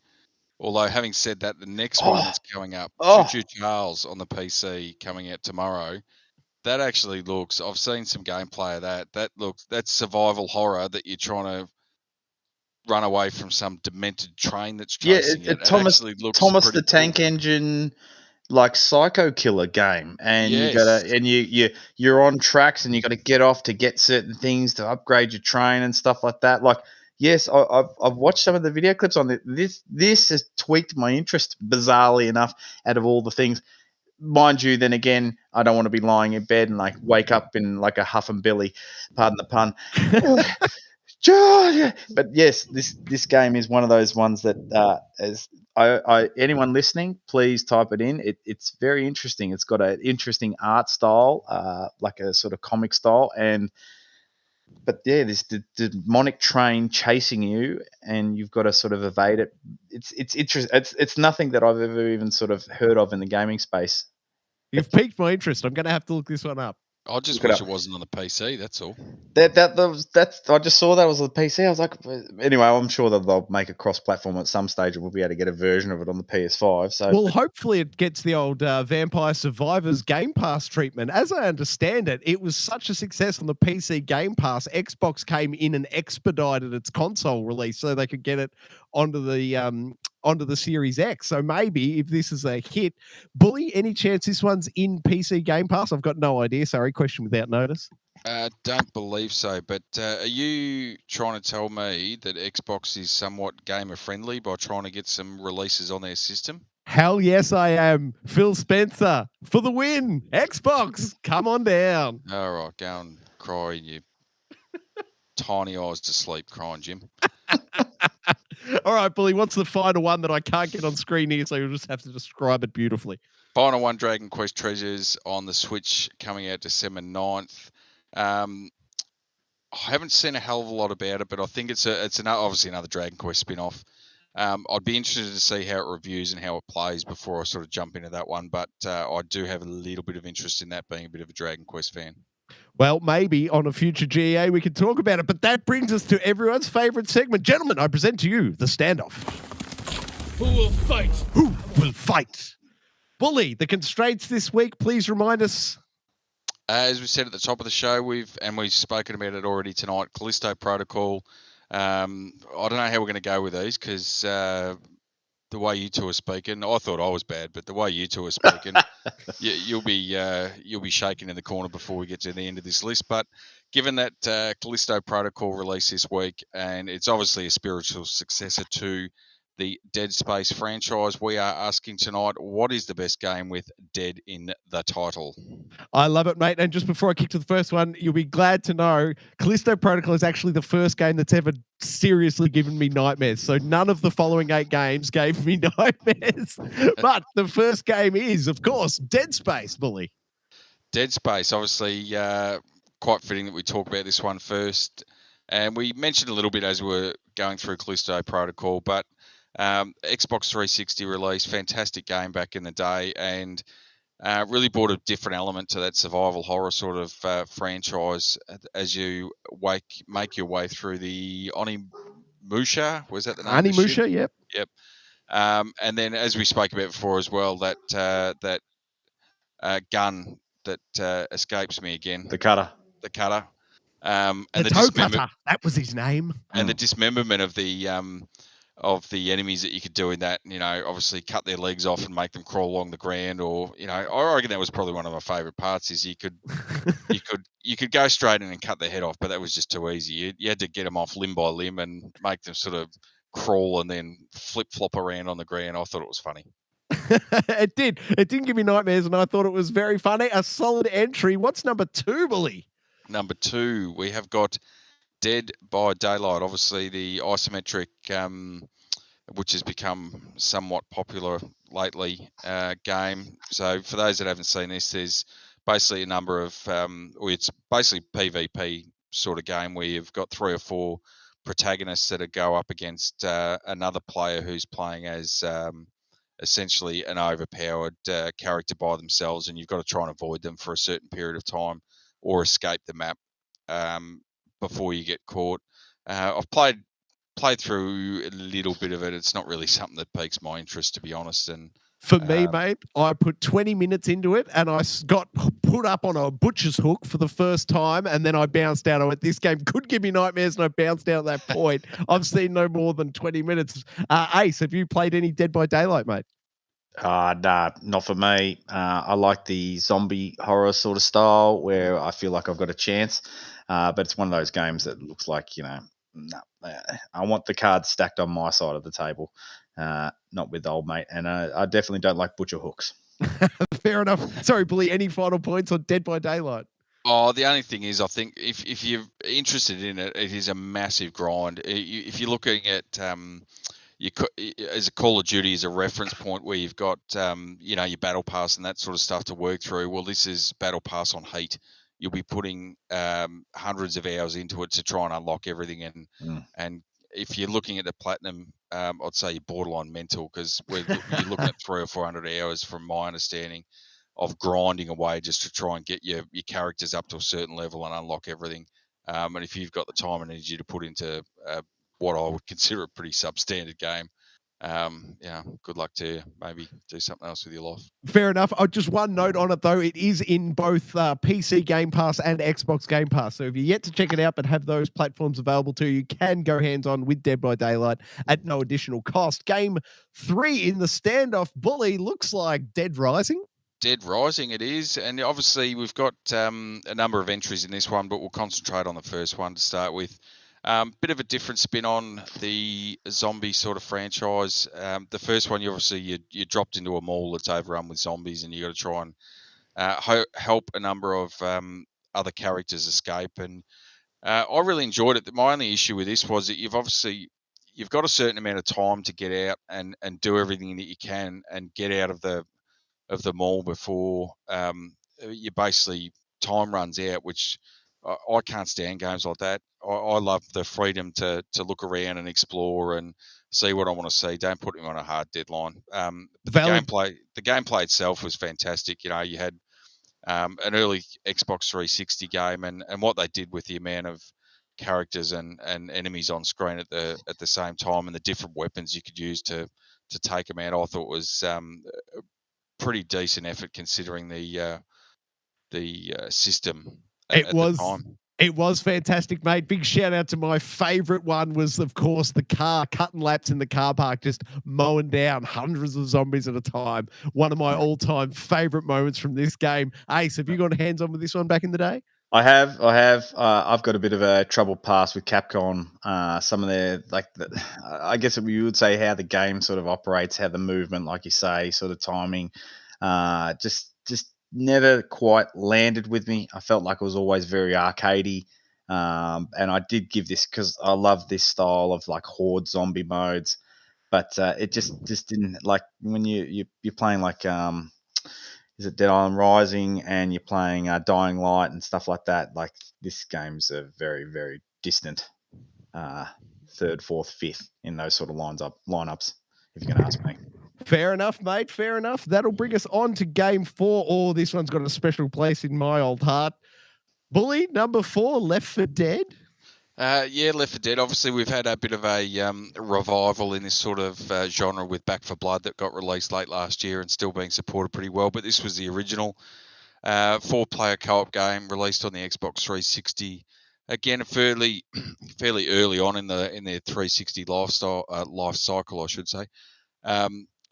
Although, having said that, the next one that's coming up, Choo Choo Charles on the PC coming out tomorrow, that actually looks, I've seen some gameplay of that. That's survival horror that you're trying to run away from some demented train that's chasing you. It actually looks Thomas pretty the Tank cool. Engine, like psycho killer game, and Yes. you're on tracks, and you got to get off to get certain things to upgrade your train and stuff like that. Like, yes, I've watched some of the video clips on it. This has tweaked my interest bizarrely enough. Out of all the things, mind you, then again, I don't want to be lying in bed and like wake up in like a huff and billy, pardon the pun. But yes, this game is one of those ones that as anyone listening, please type it in. It's very interesting. It's got an interesting art style, like a sort of comic style, but yeah, this demonic train chasing you, and you've got to sort of evade it. It's interesting. It's nothing that I've ever even sort of heard of in the gaming space. You've piqued my interest. I'm going to have to look this one up. I just wish it wasn't on the PC. That's all. That's I just saw that was on the PC. I was like, anyway, I'm sure that they'll make a cross-platform at some stage, and we'll be able to get a version of it on the PS5. So, well, hopefully it gets the old Vampire Survivors Game Pass treatment. As I understand it, it was such a success on the PC Game Pass. Xbox came in and expedited its console release so they could get it onto the Series X. So maybe if this is a hit, Bully, any chance this one's in PC Game Pass? I've got no idea. Sorry, question without notice. Don't believe so, but are you trying to tell me that Xbox is somewhat gamer friendly by trying to get some releases on their system? Hell yes, I am. Phil Spencer for the win. Xbox, come on down. All right, go and cry you tiny eyes to sleep crying, Jim. All right, Bully, what's the final one that I can't get on screen here, so you'll just have to describe it beautifully? Final one, Dragon Quest Treasures on the Switch coming out December 9th. I haven't seen a hell of a lot about it, but I think it's obviously another Dragon Quest spin-off. I'd be interested to see how it reviews and how it plays before I sort of jump into that one, but I do have a little bit of interest in that, being a bit of a Dragon Quest fan. Well, maybe on a future G.E.A. we can talk about it, but that brings us to everyone's favorite segment. Gentlemen, I present to you the Standoff. Who will fight? Who will fight? Bully, the constraints this week, please remind us. As we said at the top of the show, we've spoken about it already tonight, Callisto Protocol. I don't know how we're going to go with these because the way you two are speaking, I thought I was bad, but the way you two are speaking, you'll be shaking in the corner before we get to the end of this list. But given that Callisto Protocol released this week, and it's obviously a spiritual successor to the Dead Space franchise, we are asking tonight, what is the best game with Dead in the title? I love it, mate. And just before I kick to the first one, you'll be glad to know Callisto Protocol is actually the first game that's ever seriously given me nightmares. So none of the following 8 games gave me nightmares. But the first game is, of course, Dead Space, Bully. Dead Space, obviously, quite fitting that we talk about this one first. And we mentioned a little bit as we were going through Callisto Protocol, but Xbox 360 release, fantastic game back in the day, and really brought a different element to that survival horror sort of franchise as you make your way through the Onimusha. Was that the name? Onimusha, yep. Yep. And then, as we spoke about before as well, that gun that escapes me again. The cutter. The cutter. And the toe cutter. That was his name. And the dismemberment of the enemies that you could do in that, obviously cut their legs off and make them crawl along the ground, or I reckon that was probably one of my favourite parts. Is you could go straight in and cut their head off, but that was just too easy. You had to get them off limb by limb and make them sort of crawl and then flip-flop around on the ground. I thought it was funny. It did. It didn't give me nightmares, and I thought it was very funny. A solid entry. What's number 2, Bully? Number 2, we have got Dead by Daylight. Obviously, the isometric, which has become somewhat popular lately, game. So for those that haven't seen this, there's basically a number of, it's basically PvP sort of game where you've got 3 or 4 protagonists that go up against another player who's playing as essentially an overpowered character by themselves, and you've got to try and avoid them for a certain period of time or escape the map before you get caught. I've played through a little bit of it. It's not really something that piques my interest, to be honest. And for me, mate, I put 20 minutes into it, and I got put up on a butcher's hook for the first time, and then I bounced out. I went, this game could give me nightmares, and I bounced out at that point. I've seen no more than 20 minutes. Ace, have you played any Dead by Daylight, mate? Nah, not for me. I like the zombie horror sort of style where I feel like I've got a chance. But it's one of those games that looks like, I want the cards stacked on my side of the table, not with the old mate. And I definitely don't like butcher hooks. Fair enough. Sorry, Billy, any final points on Dead by Daylight? Oh, the only thing is, I think if you're interested in it, it is a massive grind. If you're looking at as a Call of Duty as a reference point where you've got your battle pass and that sort of stuff to work through. Well, this is battle pass on heat. You'll be putting hundreds of hours into it to try and unlock everything. And if you're looking at the platinum, I'd say you're borderline mental, because you're looking at 300 or 400 hours, from my understanding, of grinding away just to try and get your characters up to a certain level and unlock everything. And if you've got the time and energy to put into what I would consider a pretty substandard game, good luck to you. Maybe do something else with your life. Fair enough. Just one note on it, though. It is in both PC Game Pass and Xbox Game Pass. So if you're yet to check it out but have those platforms available to you, can go hands-on with Dead by Daylight at no additional cost. Game 3 in the Standoff, Bully, looks like Dead Rising. Dead Rising it is, and obviously we've got a number of entries in this one, but we'll concentrate on the first one to start with. Bit of a different spin on the zombie sort of franchise. The first one, you're dropped into a mall that's overrun with zombies, and you got to try and help a number of other characters escape. And I really enjoyed it. My only issue with this was that you've got a certain amount of time to get out and do everything that you can and get out of the mall before you basically time runs out, which I can't stand games like that. I love the freedom to look around and explore and see what I want to see. Don't put me on a hard deadline. But the gameplay itself was fantastic. You had an early Xbox 360 game, and what they did with the amount of characters and enemies on screen at the same time, and the different weapons you could use to take them out, I thought was pretty decent effort considering the system at the time. It was fantastic, mate. Big shout out to my favourite one was, of course, the car, cutting laps in the car park, just mowing down hundreds of zombies at a time. One of my all-time favourite moments from this game. Ace, have you got hands-on with this one back in the day? I have. I've got a bit of a troubled past with Capcom. Some of their, I guess you would say how the game sort of operates, how the movement, like you say, sort of timing, just never quite landed with me. I felt like it was always very arcadey. And I did give this, because I love this style of like horde zombie modes, but it just didn't, like when you're playing like is it Dead Island Rising, and you're playing Dying Light and stuff like that. Like, this game's a very, very distant third, fourth, fifth in those sort of lineups, if you're going to ask me. Fair enough, mate. Fair enough. That'll bring us on to game 4. Oh, this one's got a special place in my old heart. Bully, number 4, Left 4 Dead. Left 4 Dead. Obviously, we've had a bit of a revival in this sort of genre with Back 4 Blood that got released late last year and still being supported pretty well. But this was the original 4-player co-op game released on the Xbox 360. Again, fairly early on in their 360 life cycle, I should say,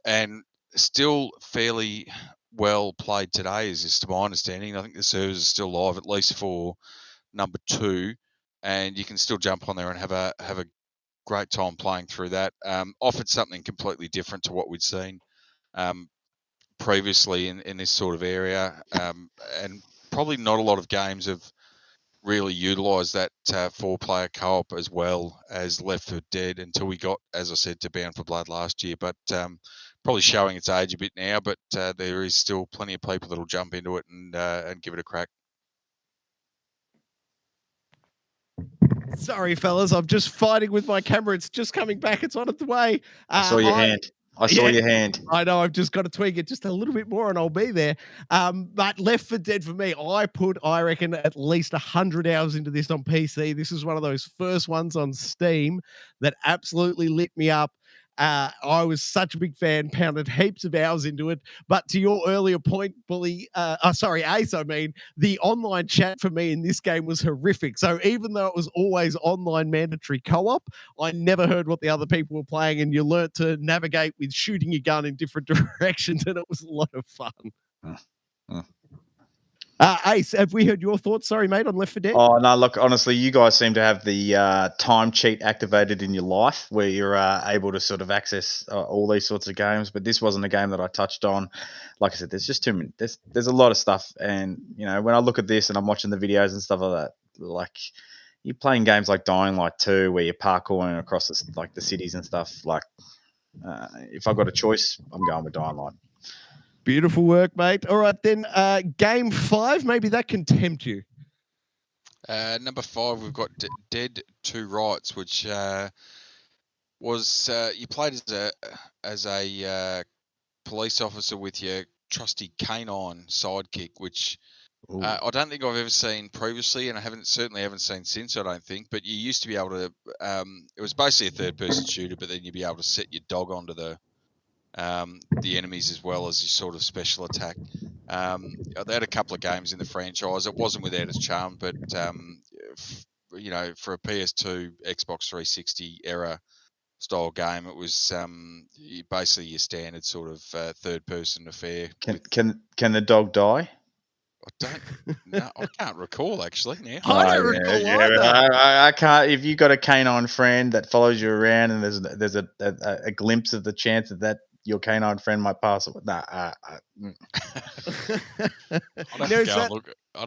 and still fairly well played today, is to my understanding. I think the servers are still live, at least for number 2. And you can still jump on there and have a great time playing through that. Offered something completely different to what we'd seen previously in this sort of area, and probably not a lot of games have really utilised that 4-player co-op as well as Left 4 Dead until we got, as I said, to Bound for Blood last year. But probably showing its age a bit now, but there is still plenty of people that'll jump into it and give it a crack. Sorry, fellas, I'm just fighting with my camera. It's just coming back. It's on its way. I saw your hand. I saw your hand. I know. I've just got to tweak it just a little bit more, and I'll be there. But Left 4 Dead for me, I reckon, at least 100 hours into this on PC. This is one of those first ones on Steam that absolutely lit me up. I was such a big fan, pounded heaps of hours into it. But to your earlier point, Bully, Ace, the online chat for me in this game was horrific. So even though it was always online mandatory co-op, I never heard what the other people were playing, and you learnt to navigate with shooting your gun in different directions, and it was a lot of fun. Ace, have we heard your thoughts? Sorry, mate, on Left 4 Dead? Oh, no, look, honestly, you guys seem to have the time cheat activated in your life where you're able to sort of access all these sorts of games, but this wasn't a game that I touched on. Like I said, there's just too many. There's a lot of stuff, and, you know, when I look at this and I'm watching the videos and stuff like that, like, you're playing games like Dying Light 2 where you're parkouring across the cities and stuff. Like, if I've got a choice, I'm going with Dying Light. Beautiful work, mate. All right, then, game 5, maybe that can tempt you. Number 5, we've got Dead to Rights, which was you played as a police officer with your trusty canine sidekick, which I don't think I've ever seen previously, and I certainly haven't seen since, I don't think. But you used to be able to. It was basically a third-person shooter, but then you'd be able to set your dog onto the enemies as well as your sort of special attack. They had a couple of games in the franchise. It wasn't without its charm, but you know, for a PS2, Xbox 360 era style game, it was basically your standard sort of third-person affair. Can the dog die? I can't recall actually now. I don't recall either. I can't. If you got a canine friend that follows you around and there's a glimpse of the chance that your canine friend might pass away. I'd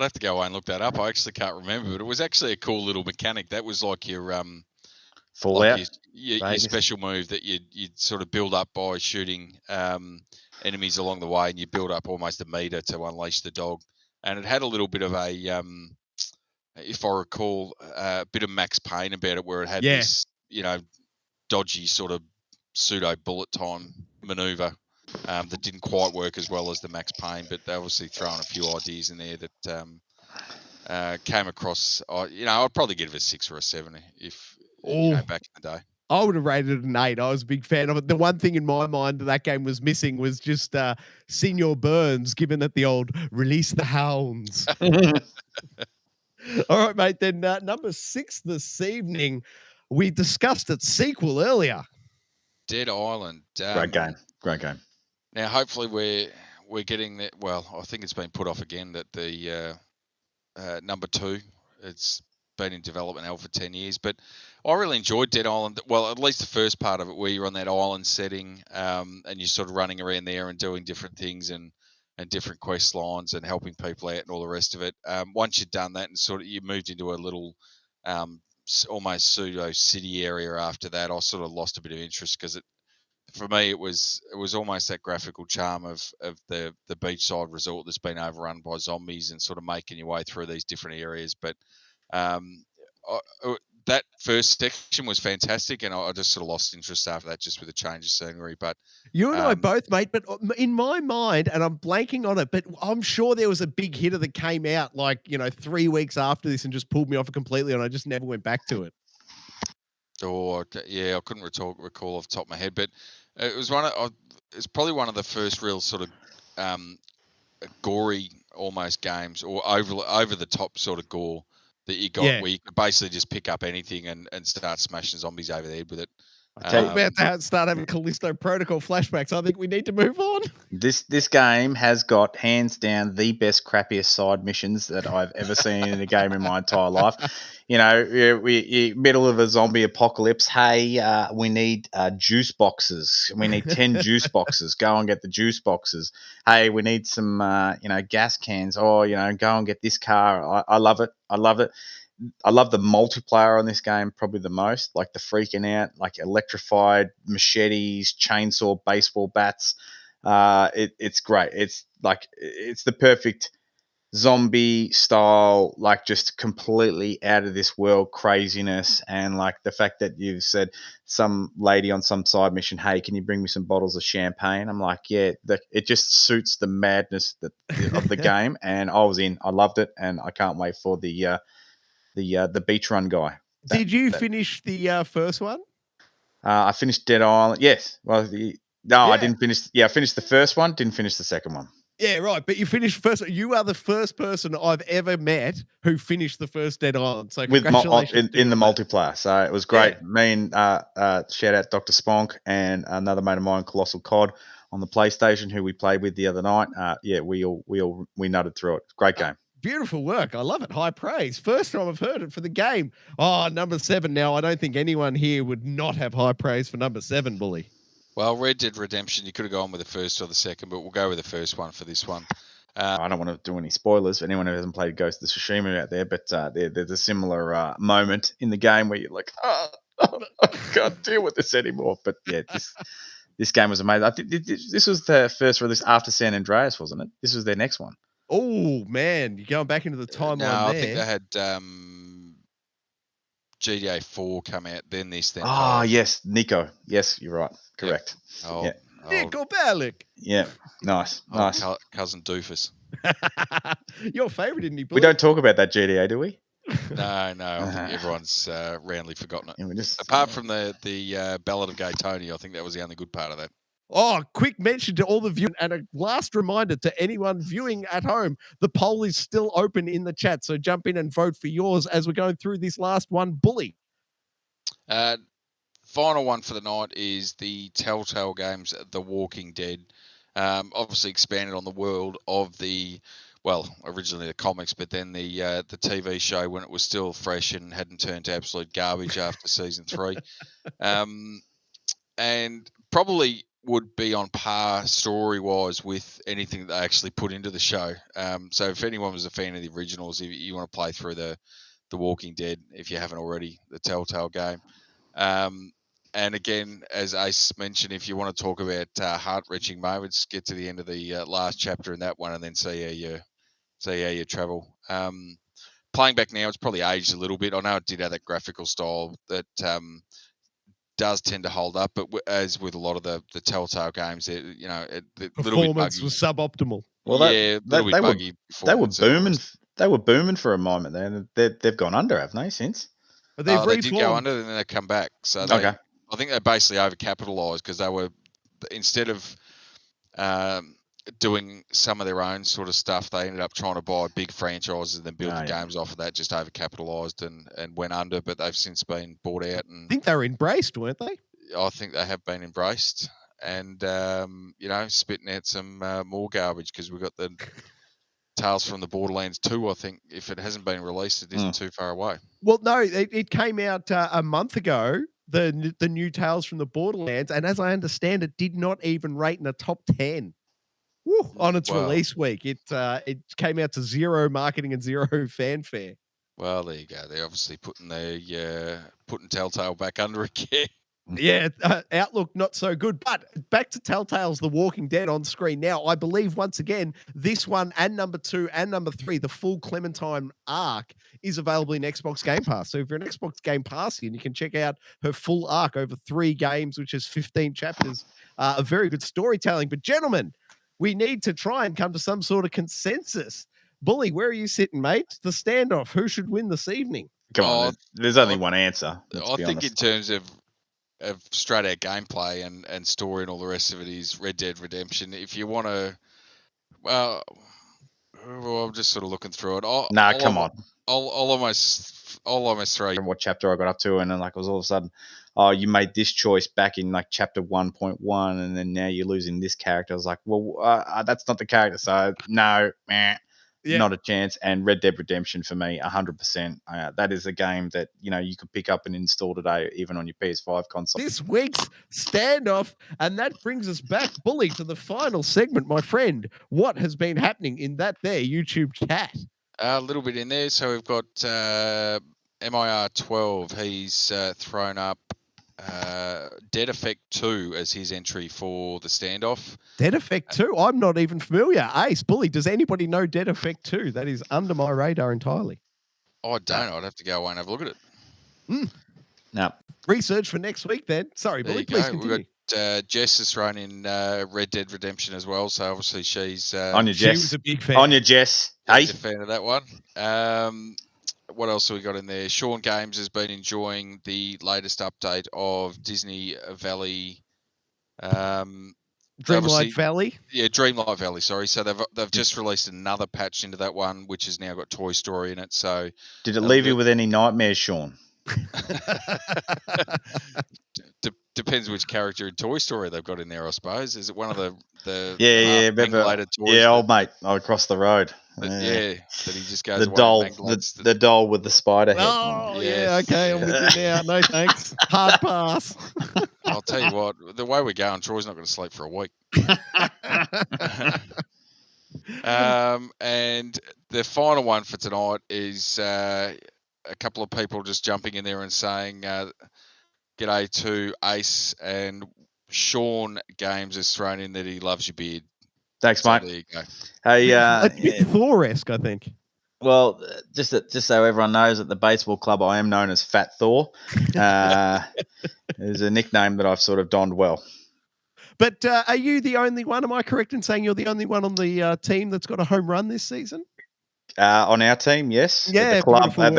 have to go away and look that up. I actually can't remember, but it was actually a cool little mechanic. That was like your Fallout, like your special move that you'd sort of build up by shooting enemies along the way, and you build up almost a meter to unleash the dog. And it had a little bit of a, if I recall, a bit of Max Payne about it, where it had this, you know, dodgy sort of pseudo bullet time maneuver that didn't quite work as well as the Max Payne, but they obviously thrown a few ideas in there that came across. You know, I'd probably give it a 6 or a 7 if you know, back in the day. I would have rated it an 8. I was a big fan of it. The one thing in my mind that game was missing was just Senior Burns giving it the old release the hounds. All right, mate. Then number 6 this evening, we discussed its sequel earlier. Dead Island. Great game. Now, hopefully we're getting that. Well, I think it's been put off again that the number 2, it's been in development now for 10 years, but I really enjoyed Dead Island. Well, at least the first part of it, where you're on that island setting, and you're sort of running around there and doing different things and different quest lines and helping people out and all the rest of it. Once you'd done that and sort of you moved into a little almost pseudo city area after that, I sort of lost a bit of interest because for me it was almost that graphical charm of the beachside resort that's been overrun by zombies and sort of making your way through these different areas. But that first section was fantastic, and I just sort of lost interest after that, just with the change of scenery. But you and I both, mate. But in my mind, and I'm blanking on it, but I'm sure there was a big hitter that came out 3 weeks after this and just pulled me off it completely, and I just never went back to it. Oh, yeah, I couldn't recall off the top of my head, but it was it's probably one of the first real sort of gory almost games, or over the top sort of gore that you got, where you could basically just pick up anything and start smashing zombies over the head with it. tell I'm about to start having Callisto Protocol flashbacks. I think we need to move on. This game has got hands down the best crappiest side missions that I've ever seen in a game in my entire life. You know, we middle of a zombie apocalypse. Hey, we need juice boxes. We need 10 juice boxes. Go and get the juice boxes. Hey, we need some gas cans. Oh, go and get this car. I love it. I love it. I love the multiplayer on this game probably the most, like the freaking out, like electrified machetes, chainsaw, baseball bats. It's great. It's the perfect zombie style, like just completely out of this world craziness. And like the fact that you've said some lady on some side mission, hey, can you bring me some bottles of champagne? I'm like, yeah, it just suits the madness of the game. And I was in. I loved it, and I can't wait for the beach run guy. Did you finish the first one? I finished Dead Island. Yes. Well, I didn't finish. Yeah, I finished the first one. Didn't finish the second one. Yeah, right. But you finished first. You are the first person I've ever met who finished the first Dead Island. So congratulations in the on that. multiplayer. So it was great. Yeah. Me and shout out Dr. Sponk and another mate of mine, Colossal Cod, on the PlayStation, who we played with the other night. We nutted through it. Great game. Beautiful work. I love it. High praise. First time I've heard it for the game. Oh, number 7. Now, I don't think anyone here would not have high praise for number 7, Bully. Well, Red Dead Redemption, you could have gone with the first or the second, but we'll go with the first one for this one. I don't want to do any spoilers for anyone who hasn't played Ghost of Tsushima out there, but there's a similar moment in the game where you're like, I can't deal with this anymore. But yeah, this game was amazing. I think this was the first release after San Andreas, wasn't it? This was their next one. Oh, man. You're going back into the timeline there. I think they had G.E.A. 4 come out, then this, then 5. Yes, Nico. Yes, you're right. Correct. Yep. Oh, yeah. Nico Bellic. Yeah, nice. Cousin Doofus. Your favourite, isn't he, Bully? We don't talk about that G.E.A., do we? No. I think everyone's roundly forgotten it. Yeah, apart from the Ballad of Gay Tony, I think that was the only good part of that. Oh, quick mention to all the viewers and a last reminder to anyone viewing at home. The poll is still open in the chat, so jump in and vote for yours as we're going through this last one. Bully. Final one for the night is the Telltale Games The Walking Dead. Obviously expanded on the world of originally the comics, but then the TV show when it was still fresh and hadn't turned to absolute garbage after season 3. And probably would be on par story-wise with anything that they actually put into the show. So if anyone was a fan of the originals, if you want to play through the Walking Dead, if you haven't already, the Telltale game. And again, as Ace mentioned, if you want to talk about heart-wrenching moments, get to the end of the last chapter in that one and then see how you travel. Playing back now, it's probably aged a little bit. I know it did have that graphical style that does tend to hold up, but as with a lot of the Telltale games, the little bit buggy. Was suboptimal. Well, a little bit buggy. They were booming. They were booming for a moment there. They've gone under, haven't they? Since they did go under, and then they come back. So I think they basically overcapitalized because they were, instead of doing some of their own sort of stuff, they ended up trying to buy big franchises and then build the games off of that. Just overcapitalized and went under, but they've since been bought out. And I think they were embraced, weren't they? I think they have been embraced, and spitting out some more garbage because we've got the Tales from the Borderlands 2. I think if it hasn't been released, it isn't too far away. Well, no, it came out a month ago. The new Tales from the Borderlands, and as I understand, it did not even rate in the top 10 on its release week. It came out to 0 marketing and 0 fanfare. Well, there you go. They're obviously putting Telltale back under again. Yeah, outlook not so good. But back to Telltale's The Walking Dead on screen now. I believe once again this one and number 2 and number 3, the full Clementine arc, is available in Xbox Game Pass. So if you're an Xbox Game Passian, you can check out her full arc over 3 games, which is 15 chapters. A very good storytelling. But gentlemen, we need to try and come to some sort of consensus. Bully, where are you sitting, mate? The standoff. Who should win this evening? Come on, there's only one answer. I think in terms of straight out gameplay and story and all the rest of it is Red Dead Redemption. If you want to, I'm just sort of looking through it. Come on. I'll I'll almost throw you. What chapter I got up to, and then like it was all of a sudden, oh, you made this choice back in like chapter 1.1, and then now you're losing this character. I was like, well, that's not the character, so no, not a chance. And Red Dead Redemption for me, 100%. That is a game that you could pick up and install today, even on your PS5 console. This week's standoff, and that brings us back, Bully, to the final segment, my friend. What has been happening in that there YouTube chat? A little bit in there. So we've got MIR12. He's thrown up Dead Effect 2 as his entry for the standoff. Dead Effect 2? I'm not even familiar. Ace, Bully, does anybody know Dead Effect 2? That is under my radar entirely. I don't. I'd have to go away and have a look at it. No. Research for next week then. Sorry, Bully, please continue. We've got Jess has thrown in Red Dead Redemption as well, so obviously she's on your Jess. She was a big fan. On your Jess. Hey. A fan of that one. What else have we got in there? Sean Games has been enjoying the latest update of Disney Valley. Dreamlight Valley? Yeah, Dreamlight Valley, sorry. So they've just released another patch into that one, which has now got Toy Story in it. So did it leave you with any nightmares, Sean? Depends which character in Toy Story they've got in there, I suppose. Is it one of the related toys? Yeah, old mate across the road. That he just goes the doll, the doll with the spider head. Oh, yeah, okay, I'm with you now. No thanks. Hard pass. I'll tell you what, the way we're going, Troy's not going to sleep for a week. And the final one for tonight is a couple of people just jumping in there and saying, "G'day to Ace," and Sean Games has thrown in that he loves your beard. Thanks, So mate. there you go. Hey, a bit Thor-esque, I think. Well, just so everyone knows, at the baseball club, I am known as Fat Thor. It's a nickname that I've sort of donned well. But are you the only one? Am I correct in saying you're the only one on the team that's got a home run this season? On our team, yes. Yeah, at the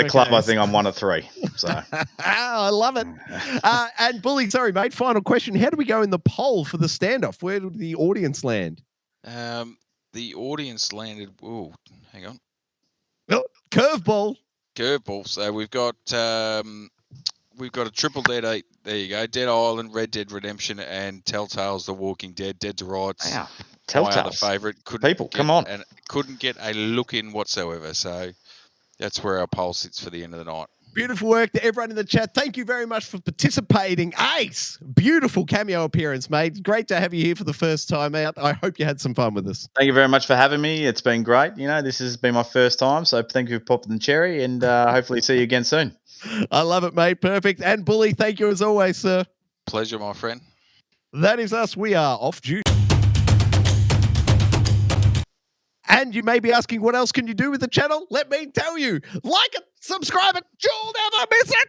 club, I think I'm one of three. So I love it. And Bully, sorry, mate. Final question: how do we go in the poll for the standoff? Where did the audience land? The audience landed. Oh, hang on. Oh, curveball. So we've got a triple Dead 8. There you go. Dead Island, Red Dead Redemption, and Telltale's The Walking Dead. Dead to Rights. Wow. My other favourite. Come on. And couldn't get a look in whatsoever. So that's where our poll sits for the end of the night. Beautiful work to everyone in the chat. Thank you very much for participating. Ace, beautiful cameo appearance, mate. Great to have you here for the first time out. I hope you had some fun with us. Thank you very much for having me. It's been great. This has been my first time, so thank you for popping the cherry, and hopefully see you again soon. I love it, mate. Perfect. And Bully, thank you as always, sir. Pleasure, my friend. That is us. We are off duty. And you may be asking, what else can you do with the channel? Let me tell you. Like it, subscribe it, you'll never miss it.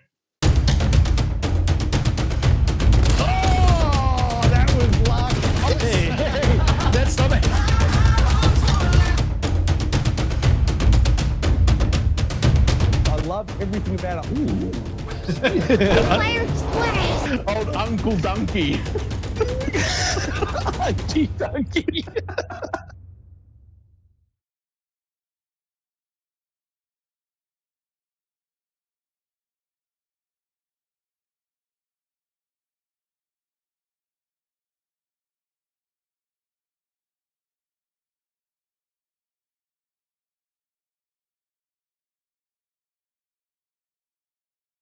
Oh, that was luck. Hey, that's not it. I love everything about it. Ooh. Fire splash. Old Uncle Donkey. Donkey.